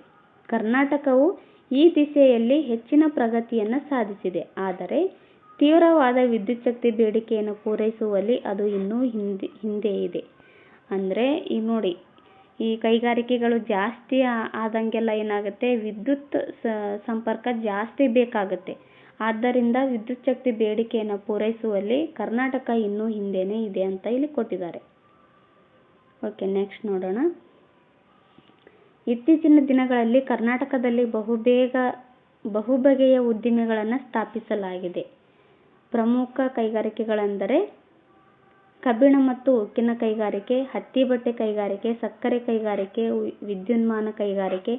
ಕರ್ನಾಟಕವು ಈ ದಿಸೆಯಲ್ಲಿ ಹೆಚ್ಚಿನ ಪ್ರಗತಿಯನ್ನು ಸಾಧಿಸಿದೆ. ಆದರೆ ತೀವ್ರವಾದ ವಿದ್ಯುಚ್ಛಕ್ತಿ ಬೇಡಿಕೆಯನ್ನು ಪೂರೈಸುವಲ್ಲಿ ಅದು ಇನ್ನೂ ಹಿಂದೆ ಇದೆ. ಅಂದರೆ ಈಗ ನೋಡಿ, ಈ ಕೈಗಾರಿಕೆಗಳು ಜಾಸ್ತಿ ಆದಂಗೆಲ್ಲ ಏನಾಗುತ್ತೆ? ವಿದ್ಯುತ್ ಸಂಪರ್ಕ ಜಾಸ್ತಿ ಬೇಕಾಗುತ್ತೆ. ಆದ್ದರಿಂದ ವಿದ್ಯುಚ್ಛಕ್ತಿ ಬೇಡಿಕೆಯನ್ನು ಪೂರೈಸುವಲ್ಲಿ ಕರ್ನಾಟಕ ಇನ್ನೂ ಹಿಂದೆನೇ ಇದೆ ಅಂತ ಇಲ್ಲಿ ಕೊಟ್ಟಿದ್ದಾರೆ. ಓಕೆ, ನೆಕ್ಸ್ಟ್ ನೋಡೋಣ. ಇತ್ತೀಚಿನ ದಿನಗಳಲ್ಲಿ ಕರ್ನಾಟಕದಲ್ಲಿ ಬಹುಬಗೆಯ ಉದ್ದಿಮೆಗಳನ್ನು ಸ್ಥಾಪಿಸಲಾಗಿದೆ. ಪ್ರಮುಖ ಕೈಗಾರಿಕೆಗಳೆಂದರೆ ಕಬ್ಬಿಣ ಮತ್ತು ಉಕ್ಕಿನ ಕೈಗಾರಿಕೆ, ಹತ್ತಿ ಬಟ್ಟೆ ಕೈಗಾರಿಕೆ, ಸಕ್ಕರೆ ಕೈಗಾರಿಕೆ, ವಿದ್ಯುನ್ಮಾನ ಕೈಗಾರಿಕೆ,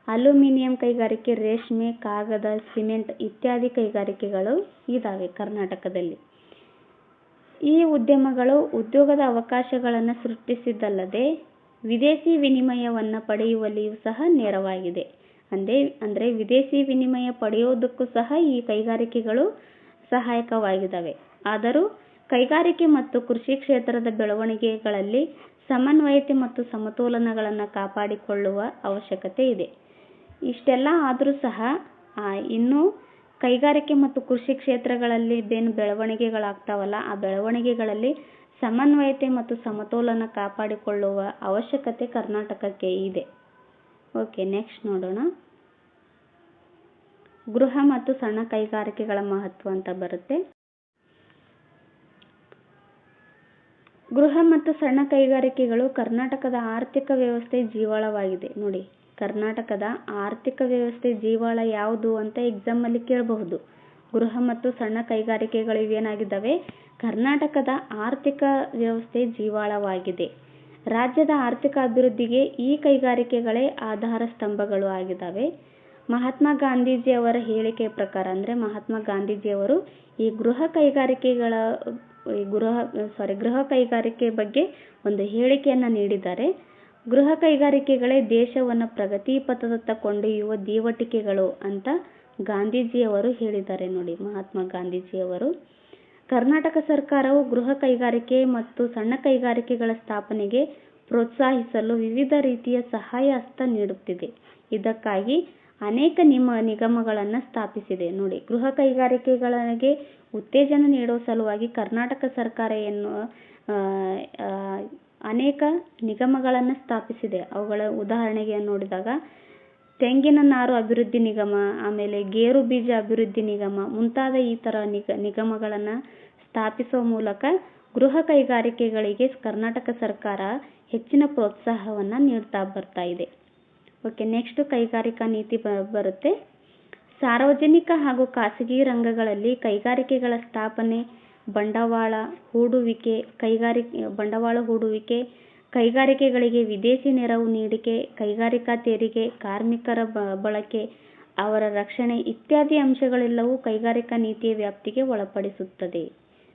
ಅಲ್ಯೂಮಿನಿಯಂ ಕೈಗಾರಿಕೆ, ರೇಷ್ಮೆ, ಕಾಗದ, ಸಿಮೆಂಟ್ ಇತ್ಯಾದಿ ಕೈಗಾರಿಕೆಗಳು ಇದ್ದಾವೆ ಕರ್ನಾಟಕದಲ್ಲಿ. ಈ ಉದ್ಯಮಗಳು ಉದ್ಯೋಗದ ಅವಕಾಶಗಳನ್ನು ಸೃಷ್ಟಿಸಿದ್ದಲ್ಲದೆ ವಿದೇಶಿ ವಿನಿಮಯವನ್ನು ಪಡೆಯುವಲ್ಲಿಯೂ ಸಹ ನೆರವಾಗಿದೆ. ಅಂದರೆ ವಿದೇಶಿ ವಿನಿಮಯ ಪಡೆಯೋದಕ್ಕೂ ಸಹ ಈ ಕೈಗಾರಿಕೆಗಳು ಸಹಾಯಕವಾಗಿದ್ದಾವೆ. ಆದರೂ ಕೈಗಾರಿಕೆ ಮತ್ತು ಕೃಷಿ ಕ್ಷೇತ್ರದ ಬೆಳವಣಿಗೆಗಳಲ್ಲಿ ಸಮನ್ವಯತೆ ಮತ್ತು ಸಮತೋಲನಗಳನ್ನು ಕಾಪಾಡಿಕೊಳ್ಳುವ ಅವಶ್ಯಕತೆ ಇದೆ. ಇಷ್ಟೆಲ್ಲ ಆದರೂ ಸಹ ಇನ್ನೂ ಕೈಗಾರಿಕೆ ಮತ್ತು ಕೃಷಿ ಕ್ಷೇತ್ರಗಳಲ್ಲಿ ಏನು ಬೆಳವಣಿಗೆಗಳಾಗ್ತಾವಲ್ಲ, ಆ ಬೆಳವಣಿಗೆಗಳಲ್ಲಿ ಸಮನ್ವಯತೆ ಮತ್ತು ಸಮತೋಲನ ಕಾಪಾಡಿಕೊಳ್ಳುವ ಅವಶ್ಯಕತೆ ಕರ್ನಾಟಕಕ್ಕೆ ಇದೆ. ಓಕೆ, ನೆಕ್ಸ್ಟ್ ನೋಡೋಣ. ಗೃಹ ಮತ್ತು ಸಣ್ಣ ಕೈಗಾರಿಕೆಗಳ ಮಹತ್ವ ಅಂತ ಬರುತ್ತೆ. ಗೃಹ ಮತ್ತು ಸಣ್ಣ ಕೈಗಾರಿಕೆಗಳು ಕರ್ನಾಟಕದ ಆರ್ಥಿಕ ವ್ಯವಸ್ಥೆ ಜೀವಾಳವಾಗಿದೆ. ನೋಡಿ, ಕರ್ನಾಟಕದ ಆರ್ಥಿಕ ವ್ಯವಸ್ಥೆ ಜೀವಾಳ ಯಾವುದು ಅಂತ ಎಕ್ಸಾಮಲ್ಲಿ ಕೇಳಬಹುದು. ಗೃಹ ಮತ್ತು ಸಣ್ಣ ಕೈಗಾರಿಕೆಗಳು ಇವೇನಾಗಿದ್ದಾವೆ? ಕರ್ನಾಟಕದ ಆರ್ಥಿಕ ವ್ಯವಸ್ಥೆ ಜೀವಾಳವಾಗಿದೆ. ರಾಜ್ಯದ ಆರ್ಥಿಕ ಅಭಿವೃದ್ಧಿಗೆ ಈ ಕೈಗಾರಿಕೆಗಳೇ ಆಧಾರ ಸ್ತಂಭಗಳು ಆಗಿದ್ದಾವೆ. ಮಹಾತ್ಮ ಗಾಂಧೀಜಿಯವರ ಹೇಳಿಕೆಯ ಪ್ರಕಾರ, ಅಂದರೆ ಮಹಾತ್ಮ ಗಾಂಧೀಜಿಯವರು ಈ ಗೃಹ ಕೈಗಾರಿಕೆ ಬಗ್ಗೆ ಒಂದು ಹೇಳಿಕೆಯನ್ನು ನೀಡಿದ್ದಾರೆ. ಗೃಹ ಕೈಗಾರಿಕೆಗಳೇ ದೇಶವನ್ನು ಪ್ರಗತಿ ಪಥದತ್ತ ಕೊಂಡೊಯ್ಯುವ ದೀವಟಿಕೆಗಳು ಅಂತ ಗಾಂಧೀಜಿಯವರು ಹೇಳಿದ್ದಾರೆ. ನೋಡಿ, ಮಹಾತ್ಮ ಗಾಂಧೀಜಿಯವರು. ಕರ್ನಾಟಕ ಸರ್ಕಾರವು ಗೃಹ ಕೈಗಾರಿಕೆ ಮತ್ತು ಸಣ್ಣ ಕೈಗಾರಿಕೆಗಳ ಸ್ಥಾಪನೆಗೆ ಪ್ರೋತ್ಸಾಹಿಸಲು ವಿವಿಧ ರೀತಿಯ ಸಹಾಯ ಹಸ್ತ ನೀಡುತ್ತಿದೆ. ಇದಕ್ಕಾಗಿ ಅನೇಕ ನಿಗಮಗಳನ್ನು ಸ್ಥಾಪಿಸಿದೆ. ನೋಡಿ, ಗೃಹ ಕೈಗಾರಿಕೆಗಳಿಗೆ ಉತ್ತೇಜನ ನೀಡುವ ಸಲುವಾಗಿ ಕರ್ನಾಟಕ ಸರ್ಕಾರ ಅನೇಕ ನಿಗಮಗಳನ್ನು ಸ್ಥಾಪಿಸಿದೆ. ಅವುಗಳ ಉದಾಹರಣೆಗೆ ನೋಡಿದಾಗ ತೆಂಗಿನ ನಾರು ಅಭಿವೃದ್ಧಿ ನಿಗಮ, ಆಮೇಲೆ ಗೇರು ಬೀಜ ಅಭಿವೃದ್ಧಿ ನಿಗಮ ಮುಂತಾದ ಈ ಥರ ನಿಗಮಗಳನ್ನು ಸ್ಥಾಪಿಸುವ ಮೂಲಕ ಗೃಹ ಕೈಗಾರಿಕೆಗಳಿಗೆ ಕರ್ನಾಟಕ ಸರ್ಕಾರ ಹೆಚ್ಚಿನ ಪ್ರೋತ್ಸಾಹವನ್ನು ನೀಡ್ತಾ ಬರ್ತಾ ಇದೆ. ಓಕೆ, ನೆಕ್ಸ್ಟ್ ಕೈಗಾರಿಕಾ ನೀತಿ ಬರುತ್ತೆ. ಸಾರ್ವಜನಿಕ ಹಾಗೂ ಖಾಸಗಿ ರಂಗಗಳಲ್ಲಿ ಕೈಗಾರಿಕೆಗಳ ಸ್ಥಾಪನೆ, ಬಂಡವಾಳ ಹೂಡುವಿಕೆ, ಕೈಗಾರಿಕೆಗಳಿಗೆ ವಿದೇಶಿ ನೆರವು ನೀಡಿಕೆ, ಕೈಗಾರಿಕಾ ತೆರಿಗೆ, ಕಾರ್ಮಿಕರ ಬಳಕೆ, ಅವರ ರಕ್ಷಣೆ ಇತ್ಯಾದಿ ಅಂಶಗಳೆಲ್ಲವೂ ಕೈಗಾರಿಕಾ ನೀತಿಯ ವ್ಯಾಪ್ತಿಗೆ ಒಳಪಡಿಸುತ್ತದೆ.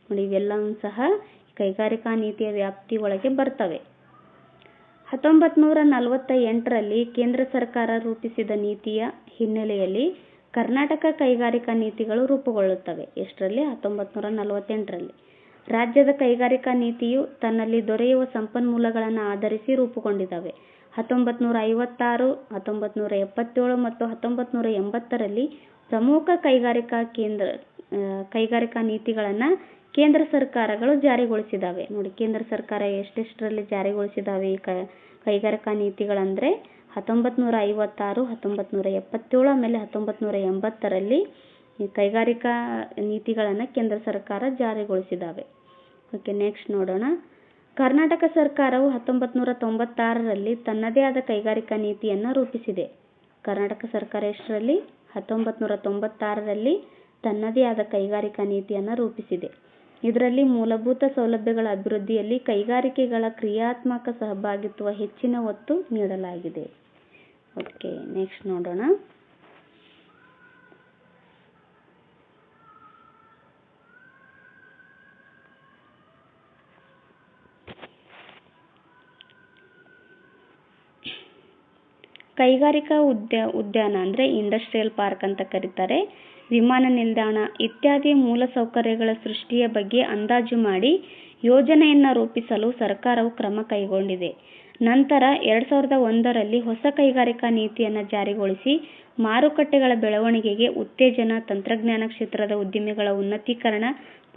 ನೋಡಿ, ಇವೆಲ್ಲವೂ ಸಹ ಕೈಗಾರಿಕಾ ನೀತಿಯ ವ್ಯಾಪ್ತಿ ಒಳಗೆ ಬರ್ತವೆ. 1948ರಲ್ಲಿ ಕೇಂದ್ರ ಸರ್ಕಾರ ರೂಪಿಸಿದ ನೀತಿಯ ಹಿನ್ನೆಲೆಯಲ್ಲಿ ಕರ್ನಾಟಕ ಕೈಗಾರಿಕಾ ನೀತಿಗಳು ರೂಪುಗೊಳ್ಳುತ್ತವೆ. ಎಷ್ಟರಲ್ಲಿ? 1948ರಲ್ಲಿ. ರಾಜ್ಯದ ಕೈಗಾರಿಕಾ ನೀತಿಯು ತನ್ನಲ್ಲಿ ದೊರೆಯುವ ಸಂಪನ್ಮೂಲಗಳನ್ನು ಆಧರಿಸಿ ರೂಪುಗೊಂಡಿದ್ದಾವೆ. 1956, 1977 ಮತ್ತು 1980ರಲ್ಲಿ ಪ್ರಮುಖ ಕೈಗಾರಿಕಾ ನೀತಿಗಳನ್ನು ಕೇಂದ್ರ ಸರ್ಕಾರಗಳು ಜಾರಿಗೊಳಿಸಿದ್ದಾವೆ. ನೋಡಿ, ಕೇಂದ್ರ ಸರ್ಕಾರ ಎಷ್ಟೆಷ್ಟರಲ್ಲಿ ಜಾರಿಗೊಳಿಸಿದ್ದಾವೆ ಈ ಕೈಗಾರಿಕಾ ನೀತಿಗಳಂದರೆ 1956, 1977 ಆಮೇಲೆ 1980ರಲ್ಲಿ ಈ ಕೈಗಾರಿಕಾ ನೀತಿಗಳನ್ನು ಕೇಂದ್ರ ಸರ್ಕಾರ ಜಾರಿಗೊಳಿಸಿದ್ದಾವೆ. ಓಕೆ, ನೆಕ್ಸ್ಟ್ ನೋಡೋಣ. ಕರ್ನಾಟಕ ಸರ್ಕಾರವು 1996ರಲ್ಲಿ ತನ್ನದೇ ಆದ ಕೈಗಾರಿಕಾ ನೀತಿಯನ್ನು ರೂಪಿಸಿದೆ. ಕರ್ನಾಟಕ ಸರ್ಕಾರ ಎಷ್ಟರಲ್ಲಿ? 1996ರಲ್ಲಿ ತನ್ನದೇ ಆದ ಕೈಗಾರಿಕಾ ನೀತಿಯನ್ನು ರೂಪಿಸಿದೆ. ಇದರಲ್ಲಿ ಮೂಲಭೂತ ಸೌಲಭ್ಯಗಳ ಅಭಿವೃದ್ಧಿಯಲ್ಲಿ ಕೈಗಾರಿಕೆಗಳ ಕ್ರಿಯಾತ್ಮಕ ಸಹಭಾಗಿತ್ವ ಹೆಚ್ಚಿನ ಒತ್ತು ನೀಡಲಾಗಿದೆ. ಓಕೆ, ನೆಕ್ಸ್ಟ್ ನೋಡೋಣ. ಕೈಗಾರಿಕಾ ಉದ್ಯಾನ ಅಂದರೆ ಇಂಡಸ್ಟ್ರಿಯಲ್ ಪಾರ್ಕ್ ಅಂತ ಕರೀತಾರೆ. ವಿಮಾನ ನಿಲ್ದಾಣ ಇತ್ಯಾದಿ ಮೂಲಸೌಕರ್ಯಗಳ ಸೃಷ್ಟಿಯ ಬಗ್ಗೆ ಅಂದಾಜು ಮಾಡಿ ಯೋಜನೆಯನ್ನು ರೂಪಿಸಲು ಸರ್ಕಾರವು ಕ್ರಮ ಕೈಗೊಂಡಿದೆ. ನಂತರ 2001ರಲ್ಲಿ ಹೊಸ ಕೈಗಾರಿಕಾ ನೀತಿಯನ್ನು ಜಾರಿಗೊಳಿಸಿ ಮಾರುಕಟ್ಟೆಗಳ ಬೆಳವಣಿಗೆಗೆ ಉತ್ತೇಜನ, ತಂತ್ರಜ್ಞಾನ ಕ್ಷೇತ್ರದ ಉದ್ದಿಮೆಗಳ ಉನ್ನತೀಕರಣ,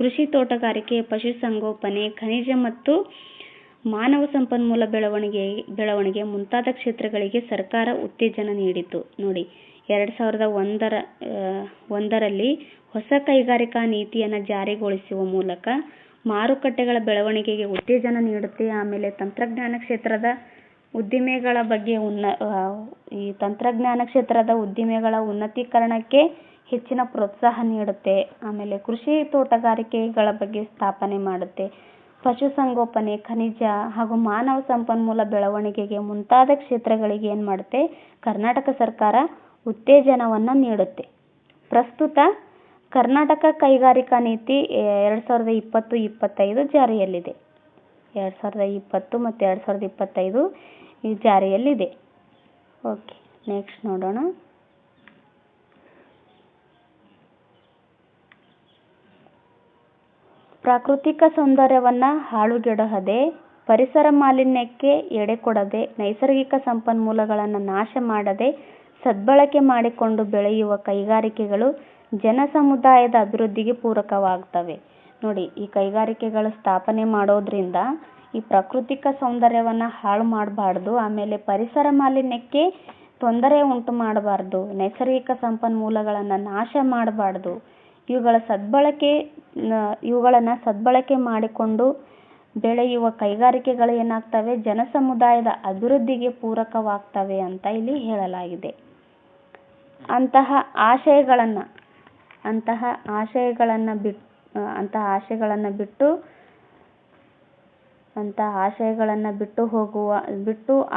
ಕೃಷಿ, ತೋಟಗಾರಿಕೆ, ಪಶುಸಂಗೋಪನೆ, ಖನಿಜ ಮತ್ತು ಮಾನವ ಸಂಪನ್ಮೂಲ ಬೆಳವಣಿಗೆ ಮುಂತಾದ ಕ್ಷೇತ್ರಗಳಿಗೆ ಸರ್ಕಾರ ಉತ್ತೇಜನ ನೀಡಿತು. ನೋಡಿ, 2001ರಲ್ಲಿ ಹೊಸ ಕೈಗಾರಿಕಾ ನೀತಿಯನ್ನು ಜಾರಿಗೊಳಿಸುವ ಮೂಲಕ ಮಾರುಕಟ್ಟೆಗಳ ಬೆಳವಣಿಗೆಗೆ ಉತ್ತೇಜನ ನೀಡುತ್ತೆ. ಆಮೇಲೆ ತಂತ್ರಜ್ಞಾನ ಕ್ಷೇತ್ರದ ಉದ್ದಿಮೆಗಳ ಬಗ್ಗೆ ಈ ತಂತ್ರಜ್ಞಾನ ಕ್ಷೇತ್ರದ ಉದ್ದಿಮೆಗಳ ಉನ್ನತೀಕರಣಕ್ಕೆ ಹೆಚ್ಚಿನ ಪ್ರೋತ್ಸಾಹ ನೀಡುತ್ತೆ. ಆಮೇಲೆ ಕೃಷಿ ತೋಟಗಾರಿಕೆಗಳ ಬಗ್ಗೆ ಸ್ಥಾಪನೆ ಮಾಡುತ್ತೆ. ಪಶುಸಂಗೋಪನೆ, ಖನಿಜ ಹಾಗೂ ಮಾನವ ಸಂಪನ್ಮೂಲ ಬೆಳವಣಿಗೆಗೆ ಮುಂತಾದ ಕ್ಷೇತ್ರಗಳಿಗೆ ಏನು ಮಾಡುತ್ತೆ, ಕರ್ನಾಟಕ ಸರ್ಕಾರ ಉತ್ತೇಜನವನ್ನು ನೀಡುತ್ತೆ. ಪ್ರಸ್ತುತ ಕರ್ನಾಟಕ ಕೈಗಾರಿಕಾ ನೀತಿ 2020-25 ಜಾರಿಯಲ್ಲಿದೆ. 2020 ಮತ್ತು 2025 ಈ ಜಾರಿಯಲ್ಲಿದೆ. ಓಕೆ, ನೆಕ್ಸ್ಟ್ ನೋಡೋಣ. ಪ್ರಾಕೃತಿಕ ಸೌಂದರ್ಯವನ್ನು ಹಾಳುಗೆಡಹದೆ, ಪರಿಸರ ಮಾಲಿನ್ಯಕ್ಕೆ ಎಡೆಕೊಡದೆ, ನೈಸರ್ಗಿಕ ಸಂಪನ್ಮೂಲಗಳನ್ನು ನಾಶ ಮಾಡದೆ ಸದ್ಬಳಕೆ ಮಾಡಿಕೊಂಡು ಬೆಳೆಯುವ ಕೈಗಾರಿಕೆಗಳು ಜನಸಮುದಾಯದ ಅಭಿವೃದ್ಧಿಗೆ ಪೂರಕವಾಗುತ್ತವೆ. ನೋಡಿ, ಈ ಕೈಗಾರಿಕೆಗಳು ಸ್ಥಾಪನೆ ಮಾಡೋದ್ರಿಂದ ಈ ಪ್ರಾಕೃತಿಕ ಸೌಂದರ್ಯವನ್ನು ಹಾಳು ಮಾಡಬಾರ್ದು, ಆಮೇಲೆ ಪರಿಸರ ಮಾಲಿನ್ಯಕ್ಕೆ ತೊಂದರೆ ಉಂಟು ಮಾಡಬಾರ್ದು, ನೈಸರ್ಗಿಕ ಸಂಪನ್ಮೂಲಗಳನ್ನು ನಾಶ ಮಾಡಬಾರ್ದು. ಇವುಗಳನ್ನು ಸದ್ಬಳಕೆ ಮಾಡಿಕೊಂಡು ಬೆಳೆಯುವ ಕೈಗಾರಿಕೆಗಳು ಏನಾಗ್ತವೆ, ಜನಸಮುದಾಯದ ಅಭಿವೃದ್ಧಿಗೆ ಪೂರಕವಾಗ್ತವೆ ಅಂತ ಇಲ್ಲಿ ಹೇಳಲಾಗಿದೆ. ಅಂತಹ ಆಶಯಗಳನ್ನು ಬಿಟ್ಟು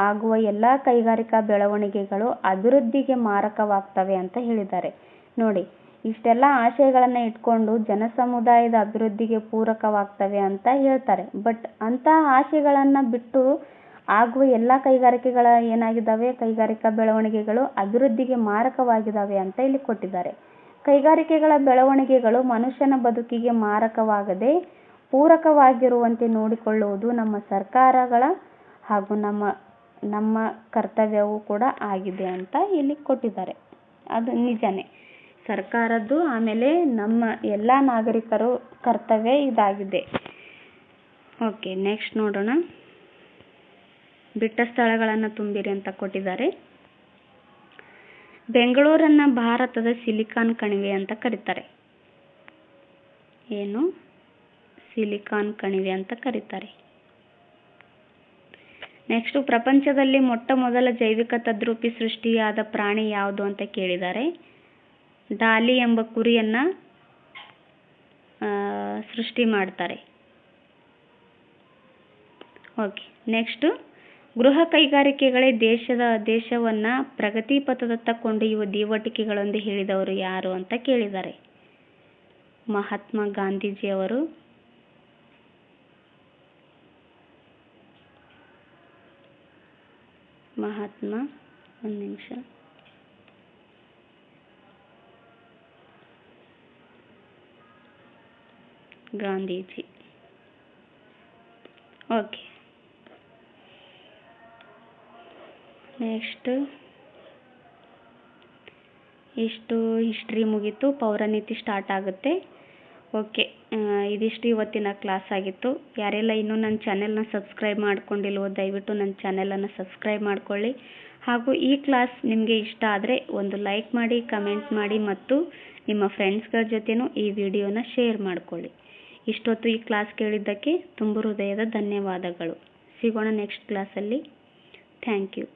ಆಗುವ ಎಲ್ಲ ಕೈಗಾರಿಕಾ ಬೆಳವಣಿಗೆಗಳು ಅಭಿವೃದ್ಧಿಗೆ ಮಾರಕವಾಗ್ತವೆ ಅಂತ ಹೇಳಿದ್ದಾರೆ. ನೋಡಿ, ಇಷ್ಟೆಲ್ಲ ಆಶಯಗಳನ್ನು ಇಟ್ಕೊಂಡು ಜನಸಮುದಾಯದ ಅಭಿವೃದ್ಧಿಗೆ ಪೂರಕವಾಗ್ತವೆ ಅಂತ ಹೇಳ್ತಾರೆ. ಬಟ್ ಅಂತಹ ಆಶಯಗಳನ್ನು ಬಿಟ್ಟು ಆಗುವ ಎಲ್ಲ ಕೈಗಾರಿಕೆಗಳ ಏನಾಗಿದ್ದಾವೆ, ಕೈಗಾರಿಕಾ ಬೆಳವಣಿಗೆಗಳು ಅಭಿವೃದ್ಧಿಗೆ ಮಾರಕವಾಗಿದ್ದಾವೆ ಅಂತ ಇಲ್ಲಿ ಕೊಟ್ಟಿದ್ದಾರೆ. ಕೈಗಾರಿಕೆಗಳ ಬೆಳವಣಿಗೆಗಳು ಮನುಷ್ಯನ ಬದುಕಿಗೆ ಮಾರಕವಾಗದೆ ಪೂರಕವಾಗಿರುವಂತೆ ನೋಡಿಕೊಳ್ಳುವುದು ನಮ್ಮ ಸರ್ಕಾರಗಳ ಹಾಗೂ ನಮ್ಮ ಕರ್ತವ್ಯವೂ ಕೂಡ ಆಗಿದೆ ಅಂತ ಇಲ್ಲಿ ಕೊಟ್ಟಿದ್ದಾರೆ. ಅದು ನಿಜನೇ, ಸರ್ಕಾರದ್ದು ಆಮೇಲೆ ನಮ್ಮ ಎಲ್ಲ ನಾಗರಿಕರು ಕರ್ತವ್ಯ ಇದಾಗಿದೆ. ಓಕೆ, ನೆಕ್ಸ್ಟ್ ನೋಡೋಣ. ಬಿಟ್ಟ ಸ್ಥಳಗಳನ್ನು ತುಂಬಿರಿ ಅಂತ ಕೊಟ್ಟಿದ್ದಾರೆ. ಬೆಂಗಳೂರನ್ನು ಭಾರತದ ಸಿಲಿಕಾನ್ ಕಣಿವೆ ಅಂತ ಕರೀತಾರೆ. ಏನು, ಸಿಲಿಕಾನ್ ಕಣಿವೆ ಅಂತ ಕರೀತಾರೆ. ನೆಕ್ಸ್ಟ್, ಪ್ರಪಂಚದಲ್ಲಿ ಮೊಟ್ಟ ಮೊದಲ ಜೈವಿಕ ತದ್ರೂಪಿ ಸೃಷ್ಟಿಯಾದ ಪ್ರಾಣಿ ಯಾವುದು ಅಂತ ಕೇಳಿದ್ದಾರೆ. ಡಾಲಿ ಎಂಬ ಕುರಿಯನ್ನು ಸೃಷ್ಟಿ ಮಾಡ್ತಾರೆ. ಓಕೆ, ನೆಕ್ಸ್ಟ್, ಗೃಹ ಕೈಗಾರಿಕೆಗಳೇ ದೇಶವನ್ನು ಪ್ರಗತಿ ಪಥದತ್ತ ಕೊಂಡೊಯ್ಯುವ ದೀವಟಿಕೆಗಳೆಂದು ಹೇಳಿದವರು ಯಾರು ಅಂತ ಕೇಳಿದ್ದಾರೆ. ಮಹಾತ್ಮ ಗಾಂಧೀಜಿಯವರು. ಒಂದು ನಿಮಿಷ. ಗಾಂಧೀಜಿ. ಓಕೆ, ನೆಕ್ಸ್ಟ್, ಇಷ್ಟು ಹಿಸ್ಟ್ರಿ ಮುಗೀತು. ಪೌರನೀತಿ ಸ್ಟಾರ್ಟ್ ಆಗುತ್ತೆ. ಓಕೆ, ಇದಿಷ್ಟು ಇವತ್ತಿನ ಕ್ಲಾಸ್ ಆಗಿತ್ತು. ಯಾರೆಲ್ಲ ಇನ್ನೂ ನನ್ನ ಚಾನೆಲ್ನ ಸಬ್ಸ್ಕ್ರೈಬ್ ಮಾಡ್ಕೊಂಡಿಲ್ವೋ ದಯವಿಟ್ಟು ನನ್ನ ಚಾನೆಲನ್ನು ಸಬ್ಸ್ಕ್ರೈಬ್ ಮಾಡ್ಕೊಳ್ಳಿ. ಹಾಗೂ ಈ ಕ್ಲಾಸ್ ನಿಮಗೆ ಇಷ್ಟ ಆದರೆ ಒಂದು ಲೈಕ್ ಮಾಡಿ, ಕಮೆಂಟ್ ಮಾಡಿ ಮತ್ತು ನಿಮ್ಮ ಫ್ರೆಂಡ್ಸ್ಗಳ ಜೊತೆನೂ ಈ ವಿಡಿಯೋನ ಶೇರ್ ಮಾಡ್ಕೊಳ್ಳಿ. ಇಷ್ಟೊತ್ತು ಈ ಕ್ಲಾಸ್ ಕೇಳಿದ್ದಕ್ಕೆ ತುಂಬ ಹೃದಯದ ಧನ್ಯವಾದಗಳು. ಸಿಗೋಣ ನೆಕ್ಸ್ಟ್ ಕ್ಲಾಸಲ್ಲಿ. Thank you.